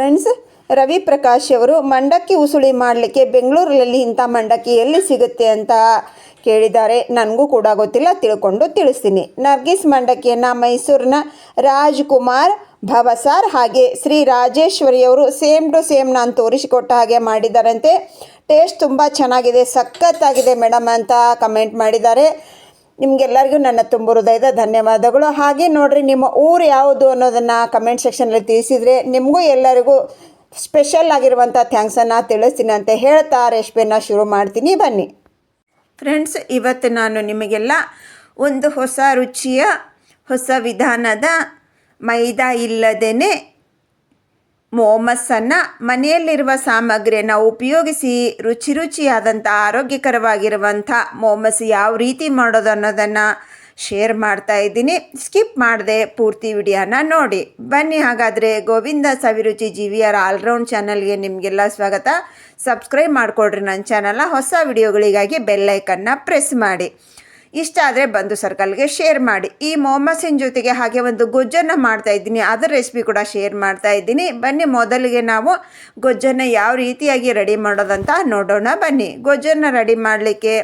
Friends, Ravi Prakash ಅವರು ಮಂಡಕ್ಕಿ ಉಸುಳಿ ಮಾಡಲಿಕ್ಕೆ ಬೆಂಗಳೂರಲ್ಲಿ ಇಂಥ ಮಂಡಕ್ಕಿ ಎಲ್ಲಿ ಸಿಗುತ್ತೆ ಅಂತ ಕೇಳಿದ್ದಾರೆ. ನನಗೂ ಕೂಡ ಗೊತ್ತಿಲ್ಲ, ತಿಳ್ಕೊಂಡು ತಿಳಿಸ್ತೀನಿ. ನರ್ಗಿಸ್ ಮಂಡಕ್ಕಿಯನ್ನು ಮೈಸೂರಿನ ರಾಜ್ಕುಮಾರ್ ಭವಸಾರ್ ಹಾಗೆ ಶ್ರೀ ರಾಜೇಶ್ವರಿಯವರು ಸೇಮ್ ಟು ಸೇಮ್ ನಾನು ತೋರಿಸಿಕೊಟ್ಟ ಹಾಗೆ ಮಾಡಿದ್ದಾರಂತೆ. ಟೇಸ್ಟ್ ತುಂಬ ಚೆನ್ನಾಗಿದೆ, ಸಖತ್ತಾಗಿದೆ ಮೇಡಮ್ ಅಂತ ಕಮೆಂಟ್ ಮಾಡಿದ್ದಾರೆ. ನಿಮಗೆಲ್ಲರಿಗೂ ನನ್ನ ತುಂಬ ಹೃದಯದ ಧನ್ಯವಾದಗಳು. ಹಾಗೆ ನೋಡಿರಿ, ನಿಮ್ಮ ಊರು ಯಾವುದು ಅನ್ನೋದನ್ನು ಕಮೆಂಟ್ ಸೆಕ್ಷನಲ್ಲಿ ತಿಳಿಸಿದರೆ ನಿಮಗೂ ಎಲ್ಲರಿಗೂ ಸ್ಪೆಷಲ್ ಆಗಿರುವಂಥ ಥ್ಯಾಂಕ್ಸನ್ನು ತಿಳಿಸ್ತೀನಿ ಅಂತ ಹೇಳ್ತಾ ರೆಸಿಪಿಯನ್ನು ಶುರು ಮಾಡ್ತೀನಿ. ಬನ್ನಿ ಫ್ರೆಂಡ್ಸ್, ಇವತ್ತು ನಾನು ನಿಮಗೆಲ್ಲ ಒಂದು ಹೊಸ ರುಚಿಯ ಹೊಸ ವಿಧಾನದ ಮೈದಾ ಇಲ್ಲದೇ ಮೋಮಸನ್ನು ಮನೆಯಲ್ಲಿರುವ ಸಾಮಗ್ರಿಯನ್ನು ಉಪಯೋಗಿಸಿ ರುಚಿಯಾದಂಥ ಆರೋಗ್ಯಕರವಾಗಿರುವಂಥ ಮೋಮಸ್ ಯಾವ ರೀತಿ ಮಾಡೋದು ಅನ್ನೋದನ್ನು ಶೇರ್ ಮಾಡ್ತಾ ಇದ್ದೀನಿ. ಸ್ಕಿಪ್ ಮಾಡದೆ ಪೂರ್ತಿ ವಿಡಿಯೋನ ನೋಡಿ. ಬನ್ನಿ ಹಾಗಾದರೆ, ಗೋವಿಂದ ಸವಿರುಚಿ GVR ಆಲ್ರೌಂಡ್ ಚಾನಲ್ಗೆ ನಿಮಗೆಲ್ಲ ಸ್ವಾಗತ. ಸಬ್ಸ್ಕ್ರೈಬ್ ಮಾಡಿಕೊಡ್ರಿ ನನ್ನ ಚಾನಲ್ನ. ಹೊಸ ವಿಡಿಯೋಗಳಿಗಾಗಿ ಬೆಲ್ಲೈಕನ್ನ ಪ್ರೆಸ್ ಮಾಡಿ. ಇಷ್ಟ ಆದರೆ ಬಂದು ಸರ್ಕಲ್ಗೆ ಶೇರ್ ಮಾಡಿ. ಈ ಮೋಮಸಿನ ಜೊತೆಗೆ ಹಾಗೆ ಒಂದು ಗೊಜ್ಜನ್ನು ಮಾಡ್ತಾಯಿದ್ದೀನಿ, ಅದರ ರೆಸಿಪಿ ಕೂಡ ಶೇರ್ ಮಾಡ್ತಾ ಇದ್ದೀನಿ. ಬನ್ನಿ, ಮೊದಲಿಗೆ ನಾವು ಗೊಜ್ಜನ್ನು ಯಾವ ರೀತಿಯಾಗಿ ರೆಡಿ ಮಾಡೋದಂತ ನೋಡೋಣ. ಬನ್ನಿ, ಗೊಜ್ಜನ್ನು ರೆಡಿ ಮಾಡಲಿಕ್ಕೆ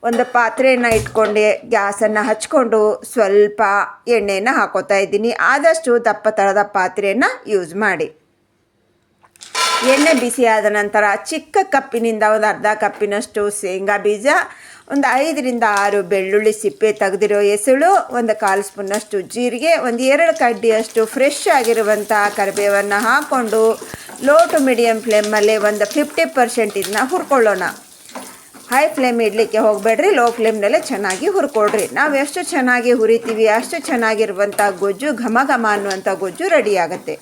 ಒಂದು ಪಾತ್ರೆಯನ್ನು ಇಟ್ಕೊಂಡು ಗ್ಯಾಸನ್ನು ಹಚ್ಕೊಂಡು ಸ್ವಲ್ಪ ಎಣ್ಣೆಯನ್ನು ಹಾಕೋತಾ ಇದ್ದೀನಿ. ಆದಷ್ಟು ದಪ್ಪ ತಳದ ಪಾತ್ರೆಯನ್ನು ಯೂಸ್ ಮಾಡಿ. ಎಣ್ಣೆ ಬಿಸಿ ಆದ ನಂತರ ಚಿಕ್ಕ ಕಪ್ಪಿನಿಂದ ಒಂದು ಅರ್ಧ ಕಪ್ಪಿನಷ್ಟು ಶೇಂಗಾ ಬೀಜ, ಒಂದು 5 ರಿಂದ 6 ಬೆಳ್ಳುಳ್ಳಿ ಸಿಪ್ಪೆ ತೆಗೆದಿರೋ ಎಸಳು, ಒಂದು 1/4 ಸ್ಪೂನಷ್ಟು ಜೀರಿಗೆ, ಒಂದು 2 ಕಡ್ಡಿಯಷ್ಟು ಫ್ರೆಶ್ ಆಗಿರುವಂಥ ಕರಿಬೇವನ್ನು ಹಾಕ್ಕೊಂಡು ಲೋ ಟು ಮೀಡಿಯಮ್ ಫ್ಲೇಮಲ್ಲಿ ಒಂದು 50% ಇದನ್ನ ಹುರ್ಕೊಳ್ಳೋಣ. ಹೈ ಫ್ಲೇಮ್ ಇಡಲಿಕ್ಕೆ ಹೋಗಬೇಡ್ರಿ, ಲೋ ಫ್ಲೇಮ್ನಲ್ಲೇ ಚೆನ್ನಾಗಿ ಹುರ್ಕೊಳ್ರಿ. ನಾವು ಎಷ್ಟು ಚೆನ್ನಾಗಿ ಹುರಿತೀವಿ ಅಷ್ಟು ಚೆನ್ನಾಗಿರುವಂಥ ಗೊಜ್ಜು, ಘಮ ಘಮ ಅನ್ನುವಂಥ ಗೊಜ್ಜು ರೆಡಿ ಆಗುತ್ತೆ.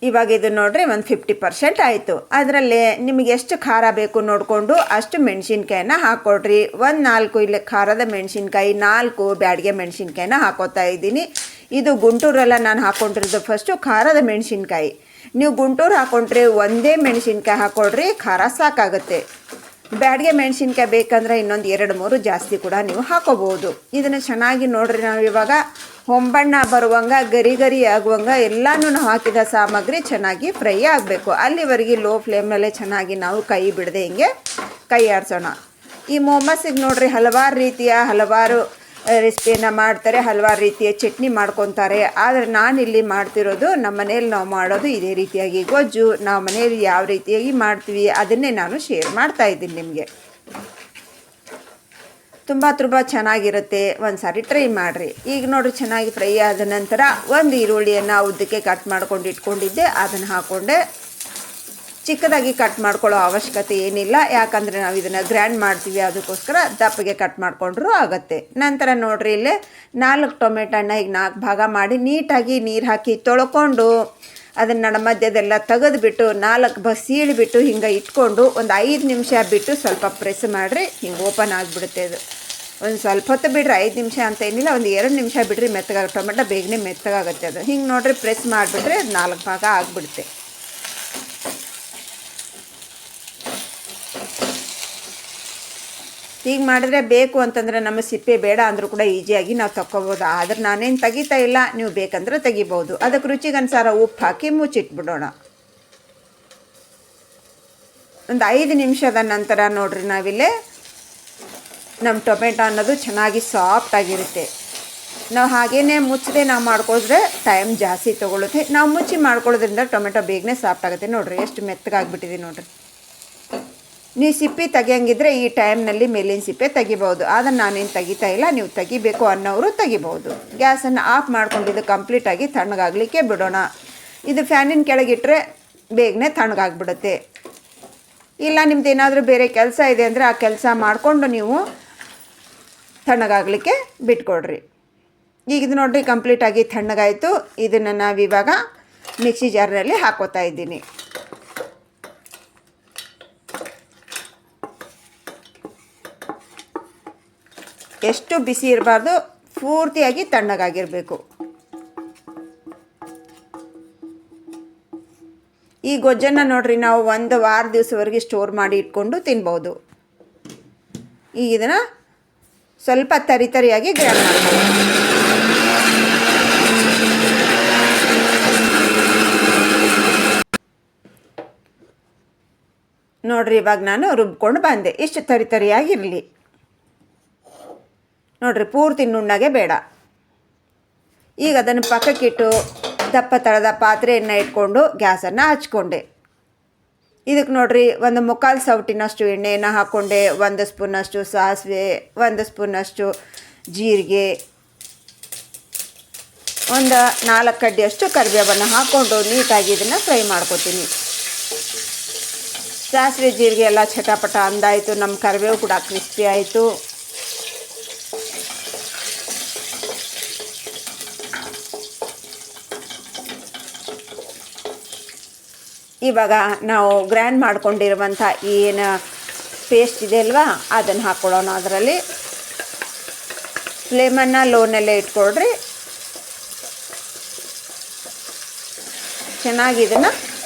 ಇವಾಗ ಇದು ನೋಡ್ರಿ, ಒಂದು 50% ಆಯಿತು. ಅದರಲ್ಲಿ ನಿಮಗೆ ಎಷ್ಟು ಖಾರ ಬೇಕು ನೋಡಿಕೊಂಡು ಅಷ್ಟು ಮೆಣಸಿನ್ಕಾಯಿನ ಹಾಕ್ಕೊಡ್ರಿ. ಒಂದು 4 ಇಲ್ಲಿ ಖಾರದ ಮೆಣಸಿನ್ಕಾಯಿ, 4 ಬ್ಯಾಡಿಗೆ ಮೆಣಸಿನ್ಕಾಯಿನ ಹಾಕೋತಾ ಇದ್ದೀನಿ. ಇದು ಗುಂಟೂರೆಲ್ಲ ನಾನು ಹಾಕ್ಕೊಂಡಿರೋದು ಫಸ್ಟು ಖಾರದ ಮೆಣಸಿನ್ಕಾಯಿ. ನೀವು ಗುಂಟೂರು ಹಾಕ್ಕೊಂಡ್ರೆ ಒಂದೇ ಮೆಣಸಿನ್ಕಾಯಿ ಹಾಕ್ಕೊಡ್ರಿ, ಖಾರ ಸಾಕಾಗುತ್ತೆ. ಬ್ಯಾಡಿಗೆ ಮೆಣಸಿನ್ಕಾಯಿ ಬೇಕಂದ್ರೆ ಇನ್ನೊಂದು 2-3 ಜಾಸ್ತಿ ಕೂಡ ನೀವು ಹಾಕೋಬೋದು. ಇದನ್ನು ಚೆನ್ನಾಗಿ ನೋಡ್ರಿ, ನಾವು ಇವಾಗ ಹೊಂಬಣ್ಣ ಬರುವಂಗೆ ಗರಿ ಆಗುವಂಗೆ ಎಲ್ಲನೂ ಹಾಕಿದ ಸಾಮಗ್ರಿ ಚೆನ್ನಾಗಿ ಫ್ರೈ ಆಗಬೇಕು. ಅಲ್ಲಿವರೆಗೆ ಲೋ ಫ್ಲೇಮ್ನಲ್ಲೇ ಚೆನ್ನಾಗಿ ನಾವು ಕೈ ಬಿಡದೆ ಹಿಂಗೆ ಕೈ ಆಡಿಸೋಣ. ಈ ಮೋಮಸಿಗೆ ನೋಡ್ರಿ, ಹಲವಾರು ರೆಸಿಪಿಯನ್ನು ಮಾಡ್ತಾರೆ, ಹಲವಾರು ರೀತಿಯ ಚಟ್ನಿ ಮಾಡ್ಕೊತಾರೆ. ಆದರೆ ನಾನಿಲ್ಲಿ ಮಾಡ್ತಿರೋದು, ನಮ್ಮ ಮನೇಲಿ ನಾವು ಮಾಡೋದು ಇದೇ ರೀತಿಯಾಗಿ ಗೊಜ್ಜು. ನಾವು ಮನೆಯಲ್ಲಿ ಯಾವ ರೀತಿಯಾಗಿ ಮಾಡ್ತೀವಿ ಅದನ್ನೇ ನಾನು ಶೇರ್ ಮಾಡ್ತಾ ಇದ್ದೀನಿ ನಿಮಗೆ. ತುಂಬ ಚೆನ್ನಾಗಿರುತ್ತೆ, ಒಂದು ಸಾರಿ ಟ್ರೈ ಮಾಡಿರಿ. ಈಗ ನೋಡಿರಿ, ಚೆನ್ನಾಗಿ ಫ್ರೈ ಆದ ನಂತರ ಒಂದು ಈರುಳ್ಳಿಯನ್ನು ಉದ್ದಕ್ಕೆ ಕಟ್ ಮಾಡ್ಕೊಂಡು ಇಟ್ಕೊಂಡಿದ್ದೆ, ಅದನ್ನು ಹಾಕ್ಕೊಂಡೆ. ಚಿಕ್ಕದಾಗಿ ಕಟ್ ಮಾಡ್ಕೊಳ್ಳೋ ಅವಶ್ಯಕತೆ ಏನಿಲ್ಲ, ಯಾಕಂದರೆ ನಾವು ಇದನ್ನು ಗ್ರ್ಯಾಂಡ್ ಮಾಡ್ತೀವಿ, ಅದಕ್ಕೋಸ್ಕರ ದಪ್ಪಗೆ ಕಟ್ ಮಾಡಿಕೊಂಡ್ರೂ ಆಗುತ್ತೆ. ನಂತರ ನೋಡ್ರಿ, ಇಲ್ಲೇ 4 ಟೊಮೆಟೊನ ಈಗ 4 ಭಾಗ ಮಾಡಿ ನೀಟಾಗಿ ನೀರು ಹಾಕಿ ತೊಳ್ಕೊಂಡು ಅದನ್ನು ನಡಮಧ್ಯದೆಲ್ಲ ತೆಗೆದುಬಿಟ್ಟು 4 ಸೀಳಿಬಿಟ್ಟು ಹಿಂಗೆ ಇಟ್ಕೊಂಡು ಒಂದು 5 ನಿಮಿಷ ಬಿಟ್ಟು ಸ್ವಲ್ಪ ಪ್ರೆಸ್ ಮಾಡಿರಿ, ಹಿಂಗೆ ಓಪನ್ ಆಗಿಬಿಡುತ್ತೆ. ಅದು ಒಂದು ಸ್ವಲ್ಪ ಹೊತ್ತು ಬಿಡ್ರಿ, 5 ನಿಮಿಷ ಅಂತ ಏನಿಲ್ಲ, ಒಂದು 2 ನಿಮಿಷ ಬಿಡ್ರಿ, ಟೊಮೆಟೊ ಬೇಗನೆ ಮೆತ್ತಗಾಗುತ್ತೆ. ಅದು ಹಿಂಗೆ ನೋಡ್ರಿ, ಪ್ರೆಸ್ ಮಾಡಿಬಿಟ್ರೆ 4 ಭಾಗ ಆಗಿಬಿಡುತ್ತೆ. ಹೀಗೆ ಮಾಡಿದ್ರೆ ಬೇಕು ಅಂತಂದರೆ ನಮ್ಮ ಸಿಪ್ಪೆ ಬೇಡ ಅಂದರೂ ಕೂಡ ಈಸಿಯಾಗಿ ನಾವು ತಗೊಬೋದು. ಆದರೆ ನಾನೇನು ತೆಗಿತಾ ಇಲ್ಲ, ನೀವು ಬೇಕಂದ್ರೆ ತೆಗಿಬೋದು. ಅದಕ್ಕೆ ರುಚಿಗನುಸಾರ ಉಪ್ಪು ಹಾಕಿ ಮುಚ್ಚಿಟ್ಬಿಡೋಣ. ಒಂದು 5 ನಿಮಿಷದ ನಂತರ ನೋಡ್ರಿ, ನಾವಿಲ್ಲೇ ನಮ್ಮ ಟೊಮೆಟೊ ಅನ್ನೋದು ಚೆನ್ನಾಗಿ ಸಾಫ್ಟಾಗಿರುತ್ತೆ. ನಾವು ಹಾಗೇ ಮುಚ್ಚದೆ ನಾವು ಮಾಡ್ಕೊಳಿದ್ರೆ ಟೈಮ್ ಜಾಸ್ತಿ ತೊಗೊಳುತ್ತೆ. ನಾವು ಮುಚ್ಚಿ ಮಾಡ್ಕೊಳ್ಳೋದ್ರಿಂದ ಟೊಮೆಟೊ ಬೇಗನೆ ಸಾಫ್ಟ್ ಆಗುತ್ತೆ. ನೋಡಿರಿ, ಎಷ್ಟು ಮೆತ್ತಗಾಗ್ಬಿಟ್ಟಿದೆ ನೋಡಿರಿ. ನೀವು ಸಿಪ್ಪೆ ತೆಗಿಯಂಗಿದ್ರೆ ಈ ಟೈಮ್ನಲ್ಲಿ ಮೇಲಿನ ಸಿಪ್ಪೆ ತೆಗಿಬೋದು. ಆದರೆ ನಾನೇನು ತೆಗಿತಾ ಇಲ್ಲ, ನೀವು ತೆಗಿಬೇಕು ಅನ್ನೋರು ತೆಗಿಬೋದು. ಗ್ಯಾಸನ್ನು ಆಫ್ ಮಾಡ್ಕೊಂಡಿದ್ದು ಕಂಪ್ಲೀಟಾಗಿ ತಣ್ಣಗಾಗಲಿಕ್ಕೆ ಬಿಡೋಣ. ಇದು ಫ್ಯಾನಿನ ಕೆಳಗಿಟ್ಟರೆ ಬೇಗನೆ ತಣ್ಣಗಾಗ್ಬಿಡುತ್ತೆ. ಇಲ್ಲ ನಿಮ್ದು ಏನಾದರೂ ಬೇರೆ ಕೆಲಸ ಇದೆ ಅಂದರೆ ಆ ಕೆಲಸ ಮಾಡಿಕೊಂಡು ನೀವು ತಣ್ಣಗಾಗಲಿಕ್ಕೆ ಬಿಟ್ಕೊಡ್ರಿ. ಈಗ ಇದು ನೋಡಿರಿ, ಕಂಪ್ಲೀಟಾಗಿ ತಣ್ಣಗಾಯಿತು. ಇದನ್ನು ನಾವಿವಾಗ ಮಿಕ್ಸಿ ಜಾರ್ನಲ್ಲಿ ಹಾಕೋತಾ ಇದ್ದೀನಿ. ಎಷ್ಟು ಬಿಸಿ ಇರಬಾರ್ದು, ಪೂರ್ತಿಯಾಗಿ ತಣ್ಣಗಾಗಿರಬೇಕು. ಈ ಗೊಜ್ಜನ್ನು ನೋಡ್ರಿ, ನಾವು 1 ವಾರ ದಿವಸವರೆಗೆ ಸ್ಟೋರ್ ಮಾಡಿ ಇಟ್ಕೊಂಡು ತಿನ್ಬೋದು. ಈಗ ಇದನ್ನು ಸ್ವಲ್ಪ ತರಿಯಾಗಿ ಗ್ರೈಂಡ್ ಮಾಡ್ಕೊಳ್ಳೋಣ. ನೋಡಿರಿ ಇವಾಗ ನಾನು ರುಬ್ಕೊಂಡು ಬಂದೆ. ಇಷ್ಟು ತರಿಯಾಗಿರಲಿ ನೋಡಿರಿ, ಪೂರ್ತಿ ನುಣ್ಣಗೆ ಬೇಡ. ಈಗ ಅದನ್ನು ಪಕ್ಕಕ್ಕಿಟ್ಟು ದಪ್ಪ ತಳದ ಪಾತ್ರೆಯನ್ನು ಇಟ್ಕೊಂಡು ಗ್ಯಾಸನ್ನು ಹಚ್ಕೊಂಡೆ. ಇದಕ್ಕೆ ನೋಡಿರಿ 1/4 ಸೌಟಿನಷ್ಟು ಎಣ್ಣೆಯನ್ನು ಹಾಕ್ಕೊಂಡೆ. 1 ಸ್ಪೂನಷ್ಟು ಸಾಸಿವೆ, 1 ಸ್ಪೂನಷ್ಟು ಜೀರಿಗೆ, 4 ಕಡ್ಡಿಯಷ್ಟು ಕರಿಬೇವನ್ನು ಹಾಕ್ಕೊಂಡು ನೀಟಾಗಿ ಇದನ್ನು ಫ್ರೈ ಮಾಡ್ಕೊತೀನಿ. ಸಾಸಿವೆ ಜೀರಿಗೆ ಎಲ್ಲ ಚಟಪಟ ಅಂದಾಯಿತು. ನಮ್ಮ ಕರಿಬೇವು ಕೂಡ ಕ್ರಿಸ್ಪಿ ಆಯಿತು. ಇವಾಗ ನಾವು ಗ್ರೈಂಡ್ ಮಾಡ್ಕೊಂಡಿರುವಂಥ ಏನು ಪೇಸ್ಟ್ ಇದೆ ಅಲ್ವಾ, ಅದನ್ನು ಹಾಕ್ಕೊಳ್ಳೋಣ. ಅದರಲ್ಲಿ ಫ್ಲೇಮನ್ನು ಲೋನಲ್ಲೇ ಇಟ್ಕೊಳ್ರಿ. ಚೆನ್ನಾಗಿ ಇದನ್ನು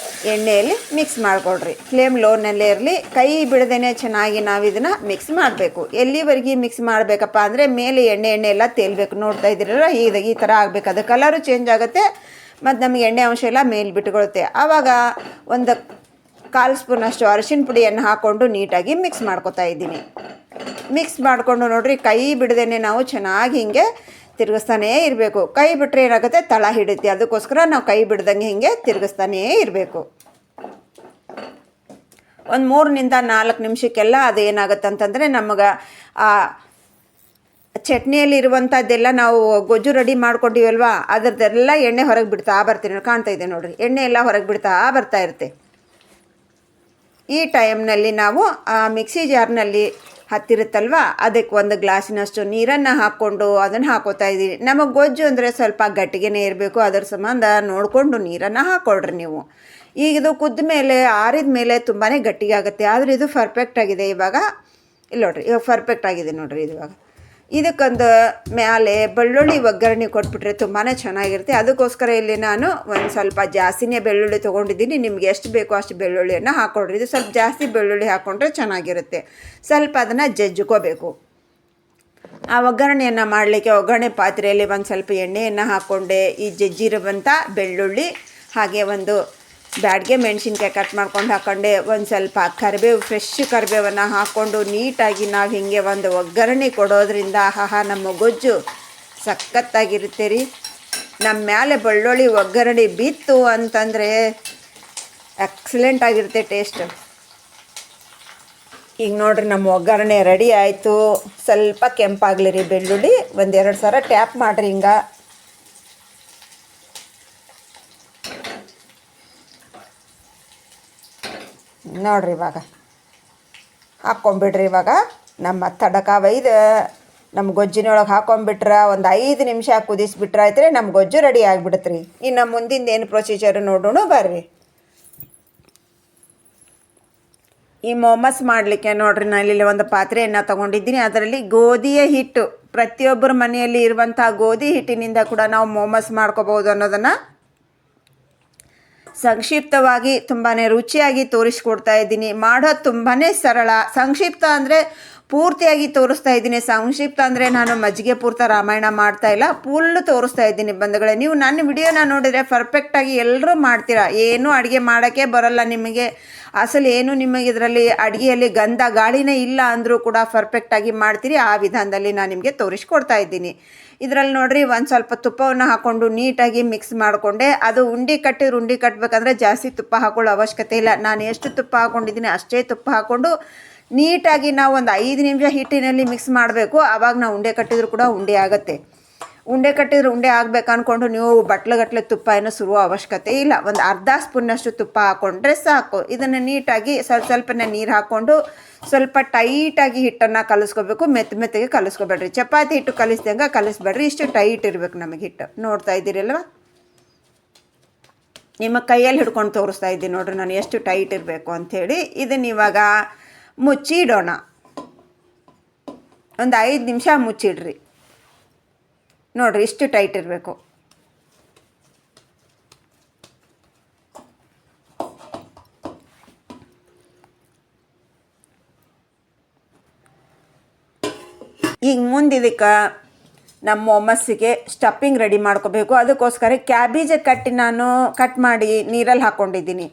ಎಣ್ಣೆಯಲ್ಲಿ ಮಿಕ್ಸ್ ಮಾಡಿಕೊಡ್ರಿ. ಫ್ಲೇಮ್ ಲೋನಲ್ಲೇ ಇರಲಿ. ಕೈ ಬಿಡದೇ ಚೆನ್ನಾಗಿ ನಾವು ಇದನ್ನು ಮಿಕ್ಸ್ ಮಾಡಬೇಕು. ಎಲ್ಲಿವರೆಗೆ ಮಿಕ್ಸ್ ಮಾಡಬೇಕಪ್ಪ ಅಂದರೆ ಮೇಲೆ ಎಣ್ಣೆ ಎಲ್ಲ ತೇಲ್ಬೇಕು. ನೋಡ್ತಾ ಇದ್ದೀರಲ್ಲ, ಈ ಥರ ಆಗಬೇಕು. ಅದು ಕಲರು ಚೇಂಜ್ ಆಗುತ್ತೆ ಮತ್ತು ನಮಗೆ ಎಣ್ಣೆ ಅಂಶ ಎಲ್ಲ ಮೇಲೆ ಬಿಟ್ಕೊಳುತ್ತೆ. ಆವಾಗ 1/4 ಸ್ಪೂನಷ್ಟು ಅರಿಶಿನ ಪುಡಿಯನ್ನು ಹಾಕ್ಕೊಂಡು ನೀಟಾಗಿ ಮಿಕ್ಸ್ ಮಾಡ್ಕೊತಾ ಇದ್ದೀನಿ. ಮಿಕ್ಸ್ ಮಾಡಿಕೊಂಡು ನೋಡಿರಿ, ಕೈ ಬಿಡದೇ ನಾವು ಚೆನ್ನಾಗಿ ಹಿಂಗೆ ತಿರುಗಿಸ್ತಾನೇ ಇರಬೇಕು. ಕೈ ಬಿಟ್ಟರೆ ಏನಾಗುತ್ತೆ, ತಳ ಹಿಡಿಯುತ್ತೆ. ಅದಕ್ಕೋಸ್ಕರ ನಾವು ಕೈ ಬಿಡ್ದಂಗೆ ಹಿಂಗೆ ತಿರುಗಿಸ್ತಾನೇ ಇರಬೇಕು. ಒಂದು 3-4 ನಿಮಿಷಕ್ಕೆಲ್ಲ ಅದು ಏನಾಗುತ್ತೆ ಅಂತಂದರೆ ನಮಗೆ ಆ ಚಟ್ನಿಯಲ್ಲಿರುವಂಥದ್ದೆಲ್ಲ ನಾವು ಗೊಜ್ಜು ರೆಡಿ ಮಾಡ್ಕೊಂಡಿವಲ್ವ, ಅದರದ್ದೆಲ್ಲ ಎಣ್ಣೆ ಹೊರಗೆ ಬಿಡ್ತಾ ಬರ್ತೀನಿ. ಕಾಣ್ತಾ ಇದೆ ನೋಡಿರಿ, ಎಣ್ಣೆ ಎಲ್ಲ ಹೊರಗೆ ಬಿಡ್ತಾ ಬರ್ತಾ ಇರುತ್ತೆ. ಈ ಟೈಮ್ನಲ್ಲಿ ನಾವು ಆ ಮಿಕ್ಸಿ ಜಾರ್ನಲ್ಲಿ ಹತ್ತಿರುತ್ತಲ್ವ, ಅದಕ್ಕೆ 1 ಗ್ಲಾಸಿನಷ್ಟು ನೀರನ್ನು ಹಾಕ್ಕೊಂಡು ಅದನ್ನು ಹಾಕೋತಾ ಇದ್ದೀನಿ. ನಮಗೆ ಗೊಜ್ಜು ಅಂದರೆ ಸ್ವಲ್ಪ ಗಟ್ಟಿಗೆನೇ ಇರಬೇಕು. ಅದರ ಸಂಬಂಧ ನೋಡಿಕೊಂಡು ನೀರನ್ನು ಹಾಕ್ಕೊಳ್ರಿ ನೀವು. ಈಗ ಇದು ಕುದ್ದ ಮೇಲೆ ಆರಿದ ಮೇಲೆ ತುಂಬಾ ಗಟ್ಟಿಗೆ ಆಗುತ್ತೆ. ಆದರೆ ಇದು ಪರ್ಫೆಕ್ಟ್ ಆಗಿದೆ. ಇವಾಗ ಇಲ್ಲಿ ನೋಡಿರಿ, ಇವಾಗ ಪರ್ಫೆಕ್ಟ್ ಆಗಿದೆ ನೋಡಿರಿ. ಇವಾಗ ಇದಕ್ಕೊಂದು ಮೇಲೆ ಬೆಳ್ಳುಳ್ಳಿ ಒಗ್ಗರಣೆ ಕೊಟ್ಬಿಟ್ರೆ ತುಂಬಾ ಚೆನ್ನಾಗಿರುತ್ತೆ. ಅದಕ್ಕೋಸ್ಕರ ಇಲ್ಲಿ ನಾನು ಒಂದು ಸ್ವಲ್ಪ ಜಾಸ್ತಿನೇ ಬೆಳ್ಳುಳ್ಳಿ ತೊಗೊಂಡಿದ್ದೀನಿ. ನಿಮ್ಗೆ ಎಷ್ಟು ಬೇಕೋ ಅಷ್ಟು ಬೆಳ್ಳುಳ್ಳಿಯನ್ನು ಹಾಕ್ಕೊಡ್ರಿ. ಇದು ಸ್ವಲ್ಪ ಜಾಸ್ತಿ ಬೆಳ್ಳುಳ್ಳಿ ಹಾಕ್ಕೊಂಡ್ರೆ ಚೆನ್ನಾಗಿರುತ್ತೆ. ಸ್ವಲ್ಪ ಅದನ್ನು ಜಜ್ಜಿಕೋಬೇಕು. ಆ ಒಗ್ಗರಣೆಯನ್ನು ಮಾಡಲಿಕ್ಕೆ ಒಗ್ಗರಣೆ ಪಾತ್ರೆಯಲ್ಲಿ ಒಂದು ಸ್ವಲ್ಪ ಎಣ್ಣೆಯನ್ನು ಹಾಕ್ಕೊಂಡೆ. ಈ ಜಜ್ಜಿರುವಂಥ ಬೆಳ್ಳುಳ್ಳಿ, ಹಾಗೆ ಒಂದು ಬ್ಯಾಡ್ಗೆ ಮೆಣಸಿನ್ಕಾಯಿ ಕಟ್ ಮಾಡ್ಕೊಂಡು ಹಾಕ್ಕೊಂಡೆ. ಒಂದು ಸ್ವಲ್ಪ ಕರಿಬೇವು, ಫ್ರೆಶ್ ಕರಿಬೇವನ್ನು ಹಾಕ್ಕೊಂಡು ನೀಟಾಗಿ ನಾವು ಹೀಗೆ ಒಂದು ಒಗ್ಗರಣೆ ಕೊಡೋದ್ರಿಂದ ನಮ್ಮ ಗೊಜ್ಜು ಸಖತ್ತಾಗಿರುತ್ತೆ ರೀ. ನಮ್ಮ ಮೇಲೆ ಬೆಳ್ಳುಳ್ಳಿ ಒಗ್ಗರಣೆ ಬಿತ್ತು ಅಂತಂದರೆ ಎಕ್ಸಲೆಂಟ್ ಆಗಿರುತ್ತೆ ಟೇಸ್ಟ್. ಈಗ ನೋಡಿರಿ, ನಮ್ಮ ಒಗ್ಗರಣೆ ರೆಡಿ ಆಯಿತು. ಸ್ವಲ್ಪ ಕೆಂಪಾಗಲಿ ರೀ ಬೆಳ್ಳುಳ್ಳಿ. 1-2 ಸಲ ಟ್ಯಾಪ್ ಮಾಡಿರಿ ಹಿಂಗೆ. ನೋಡಿರಿ, ಇವಾಗ ಹಾಕ್ಕೊಂಬಿಡ್ರಿ. ಇವಾಗ ನಮ್ಮ ತಡಕ ಒಯ್ದು ನಮ್ಮ ಗೊಜ್ಜಿನೊಳಗೆ ಹಾಕ್ಕೊಂಬಿಟ್ರೆ ಒಂದು 5 ನಿಮಿಷ ಕುದಿಸ್ಬಿಟ್ರೆ ಆಯ್ತು, ನಮ್ಮ ಗೊಜ್ಜು ರೆಡಿ ಆಗಿಬಿಡುತ್ತೆ ರೀ. ಇನ್ನು ಮುಂದಿನ ಏನು ಪ್ರೊಸೀಜರ್ ನೋಡೋಣ ಬರ್ರಿ. ಈ ಮೊಮಸ್ ಮಾಡಲಿಕ್ಕೆ ನೋಡಿರಿ, ನಾನು ಇಲ್ಲಿ ಒಂದು ಪಾತ್ರೆಯನ್ನು ತೊಗೊಂಡಿದ್ದೀನಿ. ಅದರಲ್ಲಿ ಗೋಧಿಯ ಹಿಟ್ಟು, ಪ್ರತಿಯೊಬ್ಬರ ಮನೆಯಲ್ಲಿ ಇರುವಂಥ ಗೋಧಿ ಹಿಟ್ಟಿನಿಂದ ಕೂಡ ನಾವು ಮೊಮಸ್ ಮಾಡ್ಕೋಬೋದು ಅನ್ನೋದನ್ನು ಸಂಕ್ಷಿಪ್ತವಾಗಿ ತುಂಬಾ ರುಚಿಯಾಗಿ ತೋರಿಸ್ಕೊಡ್ತಾ ಇದ್ದೀನಿ. ಮಾಡೋದು ತುಂಬಾ ಸರಳ. ಸಂಕ್ಷಿಪ್ತ ಅಂದರೆ ಪೂರ್ತಿಯಾಗಿ ತೋರಿಸ್ತಾ ಇದ್ದೀನಿ. ಸಂಕ್ಷಿಪ್ತ ಅಂದರೆ ನಾನು ಮಜ್ಜಿಗೆ ಪೂರ್ತ ರಾಮಾಯಣ ಮಾಡ್ತಾ ಇಲ್ಲ, ಫುಲ್ಲು ತೋರಿಸ್ತಾ ಇದ್ದೀನಿ ಬಂಧುಗಳೇ. ನೀವು ನನ್ನ ವಿಡಿಯೋನ ನೋಡಿದರೆ ಪರ್ಫೆಕ್ಟಾಗಿ ಎಲ್ಲರೂ ಮಾಡ್ತೀರಾ. ಏನೂ ಅಡುಗೆ ಮಾಡೋಕ್ಕೆ ಬರೋಲ್ಲ ನಿಮಗೆ. ಅಸಲು ಏನು ನಿಮಗೆ ಇದರಲ್ಲಿ ಅಡುಗೆಯಲ್ಲಿ ಗಂಧ ಗಾಳಿನೇ ಇಲ್ಲ ಅಂದರೂ ಕೂಡ ಪರ್ಫೆಕ್ಟಾಗಿ ಮಾಡ್ತೀರಿ. ಆ ವಿಧಾನದಲ್ಲಿ ನಾನು ನಿಮಗೆ ತೋರಿಸ್ಕೊಡ್ತಾ ಇದ್ದೀನಿ. ಇದರಲ್ಲಿ ನೋಡಿರಿ, ಒಂದು ಸ್ವಲ್ಪ ತುಪ್ಪವನ್ನು ಹಾಕ್ಕೊಂಡು ನೀಟಾಗಿ ಮಿಕ್ಸ್ ಮಾಡಿಕೊಂಡೆ. ಅದು ಉಂಡೆ ಕಟ್ಟಬೇಕಂದ್ರೆ ಜಾಸ್ತಿ ತುಪ್ಪ ಹಾಕೊಳ್ಳೋ ಅವಶ್ಯಕತೆ ಇಲ್ಲ. ನಾನು ಎಷ್ಟು ತುಪ್ಪ ಹಾಕ್ಕೊಂಡಿದ್ದೀನಿ ಅಷ್ಟೇ ತುಪ್ಪ ಹಾಕ್ಕೊಂಡು ನೀಟಾಗಿ ನಾವು ಒಂದು 5 ನಿಮಿಷ ಹಿಟ್ಟಿನಲ್ಲಿ ಮಿಕ್ಸ್ ಮಾಡಬೇಕು. ಆವಾಗ ನಾವು ಉಂಡೆ ಕಟ್ಟಿದ್ರು ಕೂಡ ಉಂಡೆ ಆಗುತ್ತೆ. ಉಂಡೆ ಕಟ್ಟಿದ್ರೆ ಉಂಡೆ ಆಗಬೇಕು ಅಂದ್ಕೊಂಡು ನೀವು ಬಟ್ಲುಗಟ್ಟಲೆ ತುಪ್ಪ ಏನೋ ಸುರುವ ಅವಶ್ಯಕತೆ ಇಲ್ಲ. ಒಂದು ಅರ್ಧ ಸ್ಪೂನ್ನಷ್ಟು ತುಪ್ಪ ಹಾಕ್ಕೊಂಡ್ರೆ ಸಾಕು. ಇದನ್ನು ನೀಟಾಗಿ ಸ್ವಲ್ಪನೇ ನೀರು ಹಾಕ್ಕೊಂಡು ಸ್ವಲ್ಪ ಟೈಟಾಗಿ ಹಿಟ್ಟನ್ನು ಕಲಿಸ್ಕೋಬೇಕು. ಮೆತ್ತಗೆ ಕಲಿಸ್ಕೋಬೇಡ್ರಿ. ಚಪಾತಿ ಹಿಟ್ಟು ಕಲಿಸ್ದಂಗೆ ಕಲಿಸ್ಬೇಡ್ರಿ. ಇಷ್ಟು ಟೈಟ್ ಇರಬೇಕು ನಮಗೆ ಹಿಟ್ಟು. ನೋಡ್ತಾ ಇದ್ದೀರಲ್ವ, ನಿಮ್ಮ ಕೈಯಲ್ಲಿ ಹಿಡ್ಕೊಂಡು ತೋರಿಸ್ತಾ ಇದ್ದೀನಿ ನೋಡ್ರಿ ನಾನು ಎಷ್ಟು ಟೈಟ್ ಇರಬೇಕು ಅಂಥೇಳಿ. ಇದನ್ನು ಇವಾಗ ಮುಚ್ಚಿಡೋಣ. ಒಂದು 5 ನಿಮಿಷ ಮುಚ್ಚಿಡ್ರಿ. ನೋಡಿರಿ, ಇಷ್ಟು ಟೈಟ್ ಇರಬೇಕು. ಈಗ ಮುಂದಿದಕ್ಕೆ ನಮ್ಮ ಮೊಮಸ್ಸಿಗೆ ಸ್ಟಫಿಂಗ್ ರೆಡಿ ಮಾಡ್ಕೋಬೇಕು. ಅದಕ್ಕೋಸ್ಕರ ಕ್ಯಾಬೇಜ್ ನಾನು ಕಟ್ ಮಾಡಿ ನೀರಲ್ಲಿ ಹಾಕ್ಕೊಂಡಿದ್ದೀನಿ.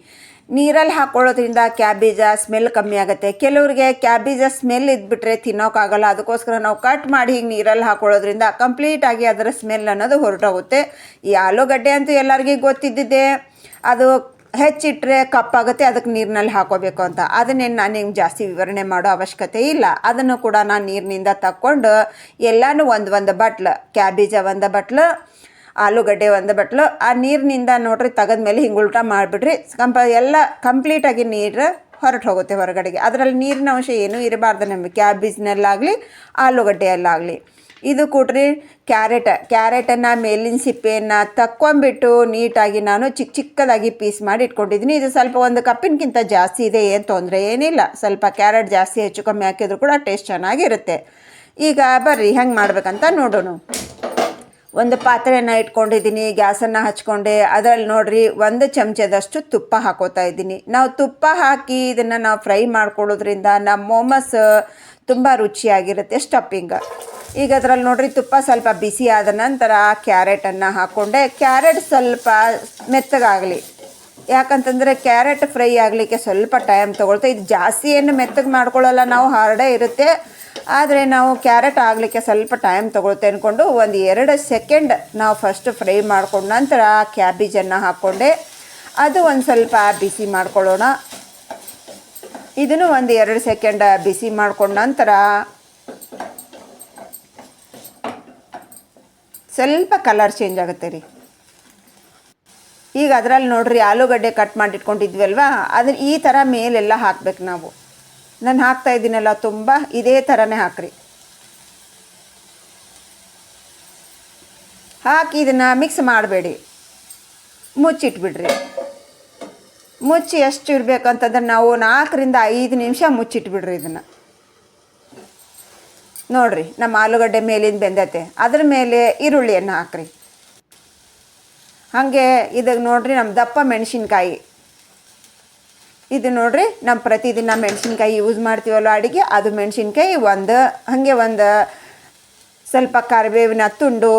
ನೀರಲ್ಲಿ ಹಾಕ್ಕೊಳ್ಳೋದ್ರಿಂದ ಕ್ಯಾಬೇಜ ಸ್ಮೆಲ್ ಕಮ್ಮಿ ಆಗುತ್ತೆ. ಕೆಲವ್ರಿಗೆ ಕ್ಯಾಬೇಜ ಸ್ಮೆಲ್ ಇದ್ಬಿಟ್ರೆ ತಿನ್ನೋಕ್ಕಾಗಲ್ಲ. ಅದಕ್ಕೋಸ್ಕರ ನಾವು ಕಟ್ ಮಾಡಿ ಹೀಗೆ ನೀರಲ್ಲಿ ಹಾಕ್ಕೊಳ್ಳೋದ್ರಿಂದ ಕಂಪ್ಲೀಟಾಗಿ ಅದರ ಸ್ಮೆಲ್ ಅನ್ನೋದು ಹೊರಟೋಗುತ್ತೆ. ಈ ಆಲೂಗಡ್ಡೆ ಅಂತೂ ಎಲ್ಲರಿಗೂ ಗೊತ್ತಿದ್ದಿದೆ, ಅದು ಹೆಚ್ಚಿಟ್ಟರೆ ಕಪ್ಪಾಗುತ್ತೆ, ಅದಕ್ಕೆ ನೀರಿನಲ್ಲಿ ಹಾಕೋಬೇಕು ಅಂತ. ಅದನ್ನೇನು ನಾನು ನಿಮ್ಗೆ ಜಾಸ್ತಿ ವಿವರಣೆ ಮಾಡೋ ಅವಶ್ಯಕತೆ ಇಲ್ಲ. ಅದನ್ನು ಕೂಡ ನಾನು ನೀರಿನಿಂದ ತಕ್ಕೊಂಡು ಎಲ್ಲನೂ ಒಂದು ಬಟ್ಲು ಕ್ಯಾಬೇಜ ಒಂದು ಬಟ್ಲು, ಆಲೂಗಡ್ಡೆ ಒಂದು ಬಟ್ಲು ಆ ನೀರಿನಿಂದ ನೋಡ್ರಿ ತೆಗೆದ್ಮೇಲೆ ಹಿಂಗೆ ಉಲ್ಟಾ ಮಾಡಿಬಿಡ್ರಿ. ಎಲ್ಲ ಕಂಪ್ಲೀಟಾಗಿ ನೀರು ಹೊರಟು ಹೋಗುತ್ತೆ ಹೊರಗಡೆಗೆ. ಅದರಲ್ಲಿ ನೀರಿನ ಅಂಶ ಏನೂ ಇರಬಾರ್ದು ನಮಗೆ, ಕ್ಯಾಬೇಜ್ನಲ್ಲಾಗಲಿ ಆಲೂಗಡ್ಡೆಯಲ್ಲಾಗಲಿ. ಇದು ಕೊಟ್ರಿ ಕ್ಯಾರೆಟನ್ನು ಮೇಲಿನ ಸಿಪ್ಪೆಯನ್ನು ತಕ್ಕೊಂಬಿಟ್ಟು ನೀಟಾಗಿ ನಾನು ಚಿಕ್ಕದಾಗಿ ಪೀಸ್ ಮಾಡಿ ಇಟ್ಕೊಂಡಿದ್ದೀನಿ. ಇದು ಸ್ವಲ್ಪ 1 ಕಪ್ಪಿನಕ್ಕಿಂತ ಜಾಸ್ತಿ ಇದೆ, ಏನು ತೊಂದರೆ ಏನಿಲ್ಲ. ಸ್ವಲ್ಪ ಕ್ಯಾರೆಟ್ ಜಾಸ್ತಿ ಹೆಚ್ಚು ಕಮ್ಮಿ ಹಾಕಿದ್ರು ಕೂಡ ಟೇಸ್ಟ್ ಚೆನ್ನಾಗಿರುತ್ತೆ. ಈಗ ಬರ್ರಿ ಹೆಂಗೆ ಮಾಡ್ಬೇಕಂತ ನೋಡೋಣ. ಒಂದು ಪಾತ್ರೆಯನ್ನು ಇಟ್ಕೊಂಡಿದ್ದೀನಿ, ಗ್ಯಾಸನ್ನು ಹಚ್ಕೊಂಡೆ. ಅದರಲ್ಲಿ ನೋಡಿರಿ 1 ಚಮಚದಷ್ಟು ತುಪ್ಪ ಹಾಕೋತಾ ಇದ್ದೀನಿ. ನಾವು ತುಪ್ಪ ಹಾಕಿ ಇದನ್ನು ನಾವು ಫ್ರೈ ಮಾಡ್ಕೊಳ್ಳೋದ್ರಿಂದ ನಮ್ಮ ಮೋಮಸ್ ತುಂಬ ರುಚಿಯಾಗಿರುತ್ತೆ ಸ್ಟಫಿಂಗ್. ಈಗ ಅದರಲ್ಲಿ ನೋಡಿರಿ ತುಪ್ಪ ಸ್ವಲ್ಪ ಬಿಸಿ ಆದ ನಂತರ ಕ್ಯಾರೆಟನ್ನು ಹಾಕ್ಕೊಂಡೆ. ಕ್ಯಾರೆಟ್ ಸ್ವಲ್ಪ ಮೆತ್ತಗಾಗಲಿ, ಯಾಕಂತಂದರೆ ಕ್ಯಾರೆಟ್ ಫ್ರೈ ಆಗಲಿಕ್ಕೆ ಸ್ವಲ್ಪ ಟೈಮ್ ತೊಗೊಳ್ತೆ. ಇದು ಜಾಸ್ತಿ ಏನು ಮೆತ್ತಗೆ ಮಾಡ್ಕೊಳ್ಳಲ್ಲ, ನಾವು ಹಾರ್ಡೇ ಇರುತ್ತೆ. ಆದರೆ ನಾವು ಕ್ಯಾರೆಟ್ ಆಗಲಿಕ್ಕೆ ಸ್ವಲ್ಪ ಟೈಮ್ ತೊಗೊಳುತ್ತೆ ಅಂದ್ಕೊಂಡು 1-2 ಸೆಕೆಂಡ್ ನಾವು ಫಸ್ಟ್ ಫ್ರೈ ಮಾಡ್ಕೊಂಡು ನಂತರ ಕ್ಯಾಬೇಜನ್ನು ಹಾಕ್ಕೊಂಡೆ. ಅದು ಒಂದು ಸ್ವಲ್ಪ ಬಿಸಿ ಮಾಡ್ಕೊಳ್ಳೋಣ. ಇದನ್ನು 1-2 ಸೆಕೆಂಡ್ ಬಿಸಿ ಮಾಡ್ಕೊಂಡ ನಂತರ ಸ್ವಲ್ಪ ಕಲರ್ ಚೇಂಜ್ ಆಗುತ್ತೆ ರೀ. ಈಗ ಅದರಲ್ಲಿ ನೋಡಿರಿ ಆಲೂಗಡ್ಡೆ ಕಟ್ ಮಾಡಿಟ್ಕೊಂಡಿದ್ವಲ್ವ, ಅದನ್ನು ಈ ಥರ ಮೇಲೆಲ್ಲ ಹಾಕ್ಬೇಕು ನಾವು. ನಾನು ಹಾಕ್ತಾ ಇದ್ದೀನಲ್ಲ, ತುಂಬ ಇದೇ ಥರನೇ ಹಾಕ್ರಿ. ಹಾಕಿ ಇದನ್ನು ಮಿಕ್ಸ್ ಮಾಡಬೇಡಿ, ಮುಚ್ಚಿಟ್ಬಿಡ್ರಿ. ಮುಚ್ಚಿ ಎಷ್ಟು ಇಡಬೇಕು ಅಂತಂದ್ರೆ ನಾವು 4-5 ನಿಮಿಷ ಮುಚ್ಚಿಟ್ಬಿಡ್ರಿ ಇದನ್ನು. ನೋಡಿರಿ ನಮ್ಮ ಆಲೂಗಡ್ಡೆ ಮೇಲಿಂದ ಬೆಂದೈತೆ. ಅದ್ರ ಮೇಲೆ ಈರುಳ್ಳಿಯನ್ನು ಹಾಕ್ರಿ. ಹಾಗೆ ಇದಕ್ಕೆ ನೋಡಿರಿ ನಮ್ಮ ದಪ್ಪ ಮೆಣಸಿನ್ಕಾಯಿ. ಇದು ನೋಡಿರಿ ನಮ್ಮ ಪ್ರತಿದಿನ ಮೆಣಸಿನ್ಕಾಯಿ ಯೂಸ್ ಮಾಡ್ತೀವಲ್ಲ ಅಡುಗೆ, ಅದು ಮೆಣಸಿನ್ಕಾಯಿ ಹಾಗೆ ಒಂದು ಸ್ವಲ್ಪ ಕರಿಬೇವಿನ ತುಂಡು,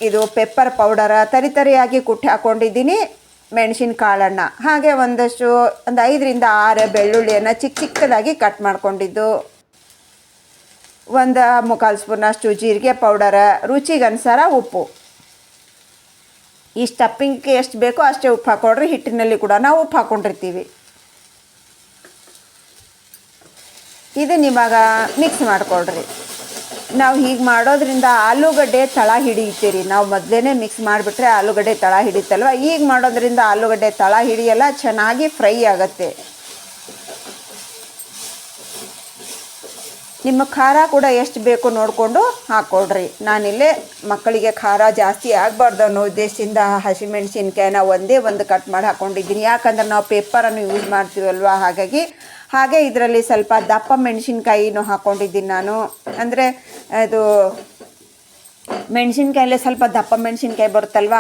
ಇದು ಪೆಪ್ಪರ್ ಪೌಡರ ತರಿಯಾಗಿ ಕುಟ್ಟಿ ಹಾಕ್ಕೊಂಡಿದ್ದೀನಿ. ಮೆಣಸಿನ ಕಾಳನ್ನು ಹಾಗೆ ಒಂದು 5-6 ಬೆಳ್ಳುಳ್ಳಿಯನ್ನು ಚಿಕ್ಕದಾಗಿ ಕಟ್ ಮಾಡ್ಕೊಂಡಿದ್ದು, 1/4 ಸ್ಪೂನಷ್ಟು ಜೀರಿಗೆ ಪೌಡರ, ರುಚಿಗನುಸಾರ ಉಪ್ಪು. ಈ ಸ್ಟಫಿಂಗ್ಗೆ ಎಷ್ಟು ಬೇಕೋ ಅಷ್ಟೇ ಉಪ್ಪು ಹಾಕ್ಕೊಡ್ರಿ. ಹಿಟ್ಟಿನಲ್ಲಿ ಕೂಡ ನಾವು ಉಪ್ಪು ಹಾಕ್ಕೊಂಡಿರ್ತೀವಿ. ಇದನ್ನ ಇವಾಗ ಮಿಕ್ಸ್ ಮಾಡಿಕೊಡ್ರಿ. ನಾವು ಹೀಗೆ ಮಾಡೋದ್ರಿಂದ ಆಲೂಗಡ್ಡೆ ತಳ ಹಿಡಿಯುತ್ತೀರಿ. ನಾವು ಮೊದಲೇ ಮಿಕ್ಸ್ ಮಾಡಿಬಿಟ್ರೆ ಆಲೂಗಡ್ಡೆ ತಳ ಹಿಡಿತಲ್ವ. ಈಗ ಮಾಡೋದ್ರಿಂದ ಆಲೂಗಡ್ಡೆ ತಳ ಹಿಡಿಯಲ್ಲ, ಚೆನ್ನಾಗಿ ಫ್ರೈ ಆಗುತ್ತೆ. ನಿಮ್ಮ ಖಾರ ಕೂಡ ಎಷ್ಟು ಬೇಕು ನೋಡಿಕೊಂಡು ಹಾಕ್ಕೊಡ್ರಿ. ನಾನಿಲ್ಲೇ ಮಕ್ಕಳಿಗೆ ಖಾರ ಜಾಸ್ತಿ ಆಗಬಾರ್ದು ಅನ್ನೋ ಉದ್ದೇಶದಿಂದ ಹಸಿಮೆಣ್ಸಿನ್ಕಾಯಿನ ಒಂದು ಕಟ್ ಮಾಡಿ ಹಾಕ್ಕೊಂಡಿದ್ದೀನಿ. ಯಾಕಂದ್ರೆ ನಾವು ಪೇಪರನ್ನು ಯೂಸ್ ಮಾಡ್ತೀವಲ್ವ, ಹಾಗೆ ಇದರಲ್ಲಿ ಸ್ವಲ್ಪ ದಪ್ಪ ಮೆಣಸಿನ್ಕಾಯಿನೂ ಹಾಕ್ಕೊಂಡಿದ್ದೀನಿ ನಾನು. ಅಂದರೆ ಅದು ಮೆಣಸಿನ್ಕಾಯಲ್ಲೇ ಸ್ವಲ್ಪ ದಪ್ಪ ಮೆಣಸಿನ್ಕಾಯಿ ಬರುತ್ತಲ್ವ,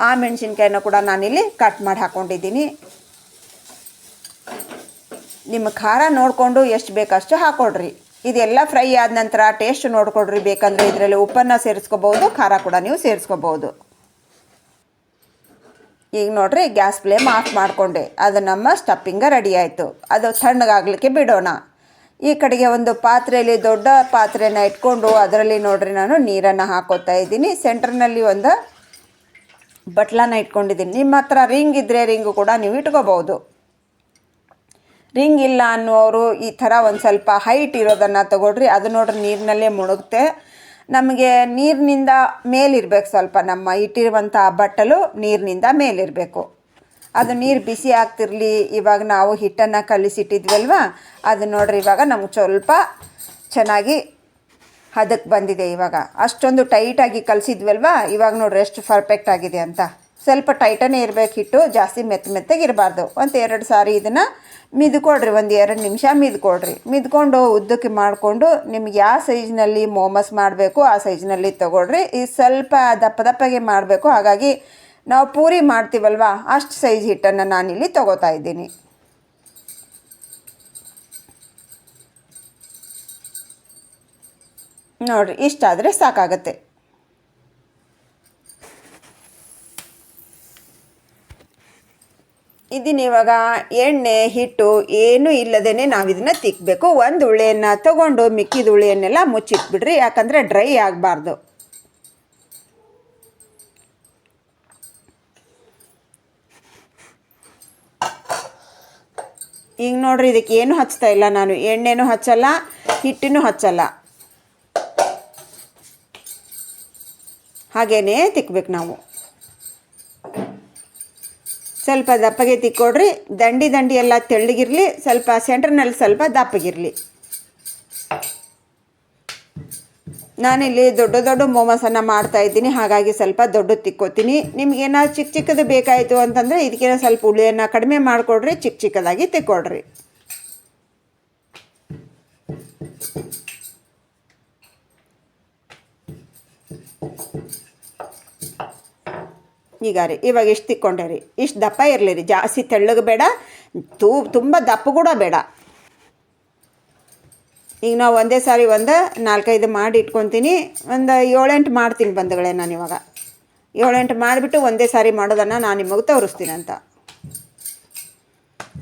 ಆ ಮೆಣಸಿನ್ಕಾಯಿನ ಕೂಡ ನಾನಿಲ್ಲಿ ಕಟ್ ಮಾಡಿ ಹಾಕ್ಕೊಂಡಿದ್ದೀನಿ. ನಿಮ್ಮ ಖಾರ ನೋಡಿಕೊಂಡು ಎಷ್ಟು ಬೇಕಷ್ಟು ಹಾಕ್ಕೊಡ್ರಿ. ಇದೆಲ್ಲ ಫ್ರೈ ಆದ ನಂತರ ಟೇಸ್ಟ್ ನೋಡ್ಕೊಡ್ರಿ. ಬೇಕಂದರೆ ಇದರಲ್ಲಿ ಉಪ್ಪನ್ನು ಸೇರಿಸ್ಕೋಬೋದು, ಖಾರ ಕೂಡ ನೀವು ಸೇರಿಸ್ಕೋಬೋದು. ಈಗ ನೋಡಿರಿ ಗ್ಯಾಸ್ ಫ್ಲೇಮ್ ಆಫ್ ಮಾಡಿಕೊಂಡೆ. ಅದು ನಮ್ಮ ಸ್ಟಫಿಂಗ ರೆಡಿ ಆಯಿತು. ಅದು ತಣ್ಣಗಾಗಲಿಕ್ಕೆ ಬಿಡೋಣ. ಈ ಕಡೆಗೆ ಒಂದು ಪಾತ್ರೆಯಲ್ಲಿ ದೊಡ್ಡ ಪಾತ್ರೆನ ಇಟ್ಕೊಂಡು ಅದರಲ್ಲಿ ನೋಡಿರಿ ನಾನು ನೀರನ್ನು ಹಾಕೋತಾ ಇದ್ದೀನಿ. ಸೆಂಟ್ರ್ನಲ್ಲಿ ಒಂದು ಬಟ್ಲನ್ನ ಇಟ್ಕೊಂಡಿದ್ದೀನಿ. ನಿಮ್ಮ ಹತ್ರ ರಿಂಗ್ ಇದ್ದರೆ ರಿಂಗು ಕೂಡ ನೀವು ಇಟ್ಕೋಬೋದು. ರಿಂಗ್ ಇಲ್ಲ ಅನ್ನೋರು ಈ ಥರ ಒಂದು ಸ್ವಲ್ಪ ಹೈಟ್ ಇರೋದನ್ನು ತಗೊಳ್ರಿ. ಅದು ನೋಡ್ರಿ ನೀರಿನಲ್ಲೇ ಮುಳುಗುತ್ತೆ. ನಮಗೆ ನೀರಿನಿಂದ ಮೇಲಿರಬೇಕು, ಸ್ವಲ್ಪ ನಮ್ಮ ಇಟ್ಟಿರುವಂಥ ಬಟ್ಟಲು ನೀರಿನಿಂದ ಮೇಲಿರಬೇಕು. ಅದು ನೀರು ಬಿಸಿ ಆಗ್ತಿರಲಿ. ಇವಾಗ ನಾವು ಹಿಟ್ಟನ್ನು ಕಲಿಸಿಟ್ಟಿದ್ವಲ್ವ, ಅದು ನೋಡ್ರಿ ಇವಾಗ ನಮ್ಗೆ ಸ್ವಲ್ಪ ಚೆನ್ನಾಗಿ ಹದಕ್ಕೆ ಬಂದಿದೆ. ಇವಾಗ ಅಷ್ಟೊಂದು ಟೈಟಾಗಿ ಕಲಿಸಿದ್ವಲ್ವ, ಇವಾಗ ನೋಡ್ರಿ ಎಷ್ಟು ಪರ್ಫೆಕ್ಟ್ ಆಗಿದೆ ಅಂತ. ಸ್ವಲ್ಪ ಟೈಟನೇ ಇರಬೇಕು ಹಿಟ್ಟು, ಜಾಸ್ತಿ ಮೆತ್ತಗಿರಬಾರ್ದು. 1-2 ಸಾರಿ ಇದನ್ನು ಮಿದ್ಕೊಡ್ರಿ, 1-2 ನಿಮಿಷ ಮಿದ್ಕೊಡ್ರಿ. ಮಿದ್ಕೊಂಡು ಉದ್ದಕ್ಕೆ ಮಾಡಿಕೊಂಡು ನಿಮ್ಗೆ ಯಾವ ಸೈಜ್ನಲ್ಲಿ ಮೋಮಸ್ ಮಾಡಬೇಕು ಆ ಸೈಜ್ನಲ್ಲಿ ತೊಗೊಳ್ರಿ. ಇದು ಸ್ವಲ್ಪ ದಪ್ಪಗೆ ಮಾಡಬೇಕು. ಹಾಗಾಗಿ ನಾವು ಪೂರಿ ಮಾಡ್ತೀವಲ್ವ, ಅಷ್ಟು ಸೈಜ್ ಹಿಟ್ಟನ್ನು ನಾನಿಲ್ಲಿ ತೊಗೋತಾ ಇದ್ದೀನಿ. ನೋಡಿರಿ ಇಷ್ಟಾದರೆ ಸಾಕಾಗತ್ತೆ. ಇದನ್ನ ಇವಾಗ ಎಣ್ಣೆ ಹಿಟ್ಟು ಏನೂ ಇಲ್ಲದೇ ನಾವು ಇದನ್ನು ತಿಕ್ಕಬೇಕು. ಒಂದು ಉಳ್ಳೆಯನ್ನು ತಗೊಂಡು ಮಿಕ್ಕಿದ ಉಳ್ಳೆಯನ್ನೆಲ್ಲ ಮುಚ್ಚಿಟ್ಬಿಡ್ರಿ, ಯಾಕಂದರೆ ಡ್ರೈ ಆಗಬಾರ್ದು. ಈಗ ನೋಡ್ರಿ, ಇದಕ್ಕೆ ಏನು ಹಚ್ತಾ ಇಲ್ಲ ನಾನು, ಎಣ್ಣೆನೂ ಹಚ್ಚಲ್ಲ, ಹಿಟ್ಟನ್ನು ಹಚ್ಚಲ್ಲ, ಹಾಗೇ ತಿಕ್ಕಬೇಕು ನಾವು. ಸ್ವಲ್ಪ ದಪ್ಪಗೆ ತಿಕ್ಕೊಡ್ರಿ, ದಂಡಿ ಎಲ್ಲ ತೆಳ್ಳಗಿರಲಿ, ಸ್ವಲ್ಪ ಸೆಂಟ್ರ್ನಲ್ಲಿ ಸ್ವಲ್ಪ ದಪ್ಪಗಿರಲಿ. ನಾನಿಲ್ಲಿ ದೊಡ್ಡ ಮೋಮೋಸನ್ನು ಮಾಡ್ತಾಯಿದ್ದೀನಿ, ಹಾಗಾಗಿ ಸ್ವಲ್ಪ ದೊಡ್ಡ ತಿಕ್ಕೋತೀನಿ. ನಿಮ್ಗೇನಾದ್ರು ಚಿಕ್ಕದು ಬೇಕಾಯಿತು ಅಂತಂದರೆ ಇದಕ್ಕೇನೋ ಸ್ವಲ್ಪ ಹುಳಿಯನ್ನು ಕಡಿಮೆ ಮಾಡಿಕೊಡ್ರಿ, ಚಿಕ್ಕದಾಗಿ ತಿಕ್ಕೊಡ್ರಿ. ಈಗ ರೀ, ಇವಾಗ ಇಷ್ಟು ತಿಕ್ಕೊಂಡೆ ರೀ, ಇಷ್ಟು ದಪ್ಪ ಇರಲಿ ರೀ, ಜಾಸ್ತಿ ತೆಳ್ಳಗೆ ಬೇಡ, ತುಂಬ ದಪ್ಪ ಕೂಡ ಬೇಡ. ಈಗ ನಾವು ಒಂದೇ ಸಾರಿ 4-5 ಮಾಡಿ ಇಟ್ಕೊತೀನಿ, 7-8 ಮಾಡ್ತೀನಿ ಬಂಧುಗಳೇ. ನಾನು ಇವಾಗ 7-8 ಮಾಡಿಬಿಟ್ಟು ಒಂದೇ ಸಾರಿ ಮಾಡೋದನ್ನು ನಾನು ನಿಮಗೆ ತೋರಿಸ್ತೀನಿ ಅಂತ.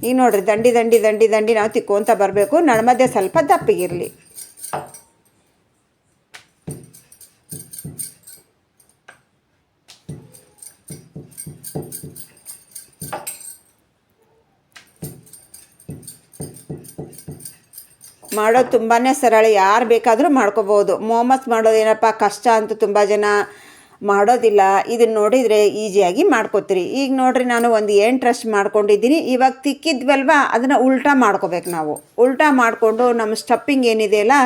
ಈಗ ನೋಡಿರಿ, ದಂಡಿ ನಾವು ತಿಕ್ಕೊಂತ ಬರಬೇಕು, ನಡ್ಮಧ್ಯೆ ಸ್ವಲ್ಪ ದಪ್ಪಗಿರಲಿ. ಮಾಡೋದು ತುಂಬಾ ಸರಳ, ಯಾರು ಬೇಕಾದರೂ ಮಾಡ್ಕೋಬೋದು. ಮೋಮೋಸ್ ಮಾಡೋದೇನಪ್ಪ ಕಷ್ಟ ಅಂತ ತುಂಬ ಜನ ಮಾಡೋದಿಲ್ಲ. ಇದನ್ನು ನೋಡಿದರೆ ಈಸಿಯಾಗಿ ಮಾಡ್ಕೋತೀರಿ. ಈಗ ನೋಡಿರಿ, ನಾನು 8 ಮಾಡ್ಕೊಂಡಿದ್ದೀನಿ. ಇವಾಗ ತಿಕ್ಕಿದ್ವಲ್ವ, ಅದನ್ನು ಉಲ್ಟಾ ಮಾಡ್ಕೋಬೇಕು ನಾವು. ಉಲ್ಟಾ ಮಾಡಿಕೊಂಡು ನಮ್ಮ ಸ್ಟಫಿಂಗ್ ಏನಿದೆಯಲ್ಲ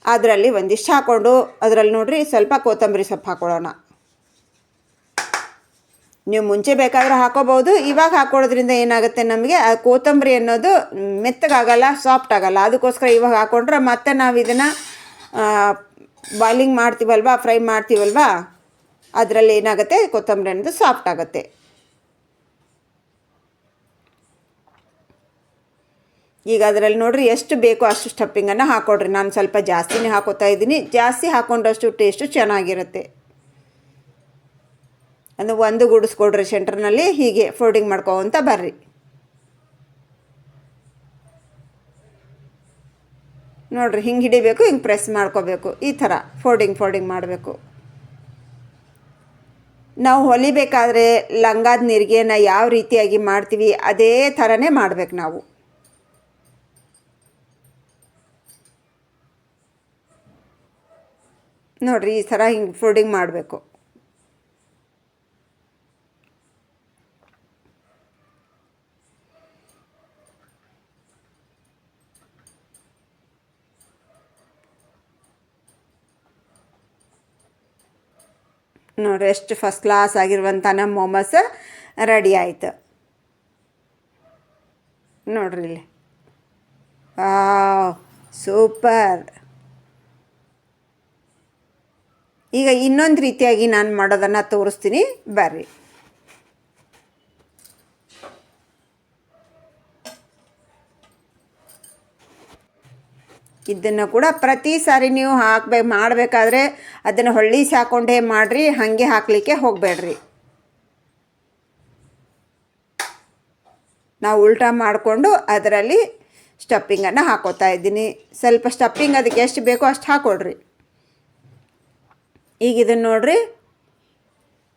ಅದರಲ್ಲಿ ಒಂದಿಷ್ಟು ಹಾಕ್ಕೊಂಡು, ಅದರಲ್ಲಿ ನೋಡಿರಿ ಸ್ವಲ್ಪ ಕೊತ್ತಂಬರಿ ಸೊಪ್ಪು ಹಾಕ್ಕೊಳ್ಳೋಣ. ನೀವು ಮುಂಚೆ ಬೇಕಾದರೂ ಹಾಕೋಬೋದು. ಇವಾಗ ಹಾಕ್ಕೊಳ್ಳೋದ್ರಿಂದ ಏನಾಗುತ್ತೆ, ನಮಗೆ ಆ ಕೊತ್ತಂಬರಿ ಅನ್ನೋದು ಮೆತ್ತಗಾಗಲ್ಲ, ಸಾಫ್ಟ್ ಆಗಲ್ಲ. ಅದಕ್ಕೋಸ್ಕರ ಇವಾಗ ಹಾಕ್ಕೊಂಡ್ರೆ ಮತ್ತೆ ನಾವು ಇದನ್ನು ಬಾಯ್ಲಿಂಗ್ ಮಾಡ್ತೀವಲ್ವ, ಫ್ರೈ ಮಾಡ್ತೀವಲ್ವ, ಅದರಲ್ಲಿ ಏನಾಗುತ್ತೆ, ಕೊತ್ತಂಬರಿ ಅನ್ನೋದು ಸಾಫ್ಟ್ ಆಗುತ್ತೆ. ಈಗ ಅದರಲ್ಲಿ ನೋಡಿರಿ, ಎಷ್ಟು ಬೇಕೋ ಅಷ್ಟು ಸ್ಟಫಿಂಗನ್ನು ಹಾಕ್ಕೊಡ್ರಿ. ನಾನು ಸ್ವಲ್ಪ ಜಾಸ್ತಿನೇ ಹಾಕೋತಾ ಇದ್ದೀನಿ. ಜಾಸ್ತಿ ಹಾಕ್ಕೊಂಡಷ್ಟು ಟೇಸ್ಟು ಚೆನ್ನಾಗಿರುತ್ತೆ. ಅದು ಒಂದು ಗುಡಿಸ್ಕೊಡ್ರಿ ಸೆಂಟ್ರ್ನಲ್ಲಿ, ಹೀಗೆ ಫೋಲ್ಡಿಂಗ್ ಮಾಡ್ಕೊತ ಬರ್ರಿ. ನೋಡಿರಿ, ಹಿಂಗೆ ಹಿಡಿಬೇಕು, ಹಿಂಗೆ ಪ್ರೆಸ್ ಮಾಡ್ಕೋಬೇಕು, ಈ ಥರ ಫೋಲ್ಡಿಂಗ್ ಮಾಡಬೇಕು. ನಾವು ಹೊಲಿಬೇಕಾದ್ರೆ ಲಂಗಾದ ನೆರಿಗೆನ ಯಾವ ರೀತಿಯಾಗಿ ಮಾಡ್ತೀವಿ ಅದೇ ಥರನೇ ಮಾಡಬೇಕು ನಾವು. ನೋಡಿರಿ, ಈ ಥರ ಹಿಂಗೆ ಫೋಲ್ಡಿಂಗ್ ಮಾಡಬೇಕು. ನೋಡಿರಿ, ಎಷ್ಟು ಫಸ್ಟ್ ಕ್ಲಾಸ್ ಆಗಿರುವಂಥ ನಮ್ಮ ಮೋಮೋಸ್ ರೆಡಿ ಆಯಿತು. ನೋಡ್ರಿ ಇಲ್ಲಿ, ಸೂಪರ್. ಈಗ ಇನ್ನೊಂದು ರೀತಿಯಾಗಿ ನಾನು ಮಾಡೋದನ್ನು ತೋರಿಸ್ತೀನಿ, ಬರ್ರಿ. ಇದನ್ನು ಕೂಡ ಪ್ರತಿ ಸಾರಿ ನೀವು ಮಾಡಬೇಕಾದ್ರೆ ಅದನ್ನು ಹೊಳ್ಳಿಸಿ ಹಾಕ್ಕೊಂಡೇ ಮಾಡಿರಿ, ಹಾಗೆ ಹಾಕಲಿಕ್ಕೆ ಹೋಗಬೇಡ್ರಿ. ನಾವು ಉಲ್ಟಾ ಮಾಡಿಕೊಂಡು ಅದರಲ್ಲಿ ಸ್ಟಫಿಂಗನ್ನು ಹಾಕೋತಾ ಇದ್ದೀನಿ. ಸ್ವಲ್ಪ ಸ್ಟಫಿಂಗ್ ಅದಕ್ಕೆ ಎಷ್ಟು ಬೇಕೋ ಅಷ್ಟು ಹಾಕ್ಕೊಡ್ರಿ. ಈಗ ಇದನ್ನು ನೋಡಿರಿ,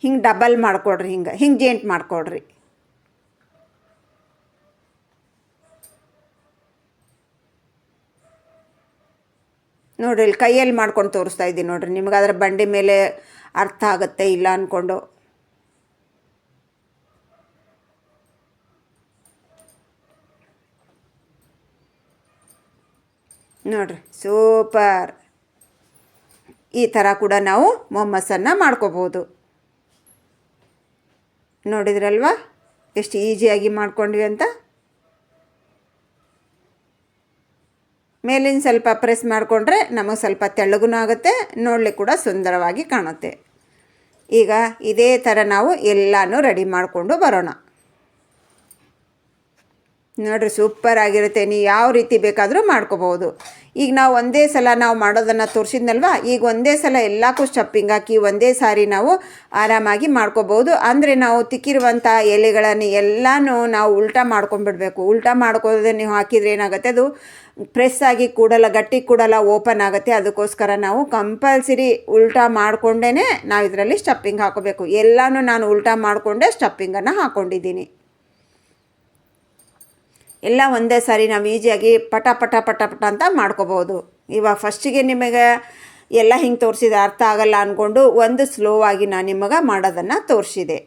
ಹಿಂಗೆ ಡಬಲ್ ಮಾಡಿಕೊಡ್ರಿ, ಹಿಂಗೆ ಜೇಂಟ್ ಮಾಡಿಕೊಡ್ರಿ. ನೋಡಿರಿ, ಇಲ್ಲಿ ಕೈಯಲ್ಲಿ ಮಾಡ್ಕೊಂಡು ತೋರಿಸ್ತಾ ಇದ್ದೀನಿ ನೋಡಿರಿ. ನಿಮ್ಗೆ ಅದರ ಬಂಡಿ ಮೇಲೆ ಅರ್ಥ ಆಗುತ್ತೆ ಇಲ್ಲ ಅಂದ್ಕೊಂಡು. ನೋಡಿರಿ, ಸೂಪರ್. ಈ ಥರ ಕೂಡ ನಾವು ಮೊಮ್ಮಸನ್ನು ಮಾಡ್ಕೋಬೋದು. ನೋಡಿದ್ರಲ್ವ ಎಷ್ಟು ಈಸಿಯಾಗಿ ಮಾಡ್ಕೊಂಡ್ವಿ ಅಂತ. ಮೇಲಿನ ಸ್ವಲ್ಪ ಪ್ರೆಸ್ ಮಾಡಿಕೊಂಡ್ರೆ ನಮಗೆ ಸ್ವಲ್ಪ ತೆಳ್ಳಗೂ ಆಗುತ್ತೆ, ನೋಡಲಿಕ್ಕೆ ಕೂಡ ಸುಂದರವಾಗಿ ಕಾಣುತ್ತೆ. ಈಗ ಇದೇ ಥರ ನಾವು ಎಲ್ಲನೂ ರೆಡಿ ಮಾಡಿಕೊಂಡು ಬರೋಣ. ನೋಡಿರಿ ಸೂಪರ್ ಆಗಿರುತ್ತೆ. ನೀವು ಯಾವ ರೀತಿ ಬೇಕಾದರೂ ಮಾಡ್ಕೋಬೋದು. ಈಗ ನಾವು ಒಂದೇ ಸಲ ನಾವು ಮಾಡೋದನ್ನು ತೋರಿಸಿದ್ನಲ್ವ, ಈಗ ಒಂದೇ ಸಲ ಎಲ್ಲಕ್ಕೂ ಸ್ಟಫಿಂಗ್ ಹಾಕಿ ಒಂದೇ ಸಾರಿ ನಾವು ಆರಾಮಾಗಿ ಮಾಡ್ಕೋಬೋದು. ಅಂದರೆ ನಾವು ತಿಕ್ಕಿರುವಂಥ ಎಲೆಗಳನ್ನು ಎಲ್ಲನೂ ನಾವು ಉಲ್ಟಾ ಮಾಡ್ಕೊಂಡ್ಬಿಡ್ಬೇಕು. ಉಲ್ಟಾ ಮಾಡ್ಕೋದೇ ನೀವು ಹಾಕಿದರೆ ಏನಾಗುತ್ತೆ, ಅದು ಪ್ರೆಸ್ ಆಗಿ ಕೂಡಲ್ಲ, ಗಟ್ಟಿ ಕೂಡಲ್ಲ, ಓಪನ್ ಆಗುತ್ತೆ. ಅದಕ್ಕೋಸ್ಕರ ನಾವು ಕಂಪಲ್ಸರಿ ಉಲ್ಟಾ ಮಾಡಿಕೊಂಡೇ ನಾವು ಇದರಲ್ಲಿ ಸ್ಟಫಿಂಗ್ ಹಾಕೋಬೇಕು. ಎಲ್ಲನೂ ನಾನು ಉಲ್ಟಾ ಮಾಡಿಕೊಂಡೇ ಸ್ಟಫಿಂಗನ್ನು ಹಾಕ್ಕೊಂಡಿದ್ದೀನಿ. ಎಲ್ಲ ಒಂದೇ ಸಾರಿ ನಾವು ಈಸಿಯಾಗಿ ಪಟ ಪಟ ಪಟ ಪಟ ಅಂತ ಮಾಡ್ಕೋಬೋದು. ಇವಾಗ ಫಸ್ಟಿಗೆ ನಿಮಗೆ ಎಲ್ಲ ಹಿಂಗೆ ತೋರಿಸಿದೆ ಅರ್ಥ ಆಗಲ್ಲ ಅಂದ್ಕೊಂಡು ಒಂದು ಸ್ಲೋ ಆಗಿ ನಾನು ನಿಮಗೆ ಮಾಡೋದನ್ನು ತೋರಿಸಿದೆ.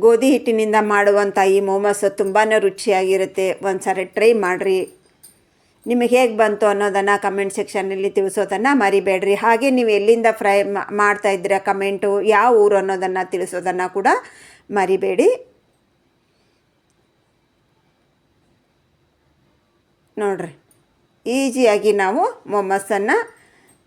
ಗೋಧಿ ಹಿಟ್ಟಿನಿಂದ ಮಾಡುವಂಥ ಈ ಮೋಮೋಸ್ ತುಂಬಾ ರುಚಿಯಾಗಿರುತ್ತೆ. ಒಂದು ಸಾರಿ ಟ್ರೈ ಮಾಡಿರಿ. ನಿಮಗೆ ಹೇಗೆ ಬಂತು ಅನ್ನೋದನ್ನು ಕಮೆಂಟ್ ಸೆಕ್ಷನಲ್ಲಿ ತಿಳಿಸೋದನ್ನು ಮರಿಬೇಡ್ರಿ. ಹಾಗೆ ನೀವು ಎಲ್ಲಿಂದ ಫ್ರೈ ಮಾಡ್ತಾಯಿದ್ದೀರಾ ಕಮೆಂಟು, ಯಾವ ಊರು ಅನ್ನೋದನ್ನು ತಿಳಿಸೋದನ್ನು ಕೂಡ ಮರಿಬೇಡಿ. ನೋಡಿರಿ ಈಸಿಯಾಗಿ ನಾವು ಮೊಮೋಸನ್ನು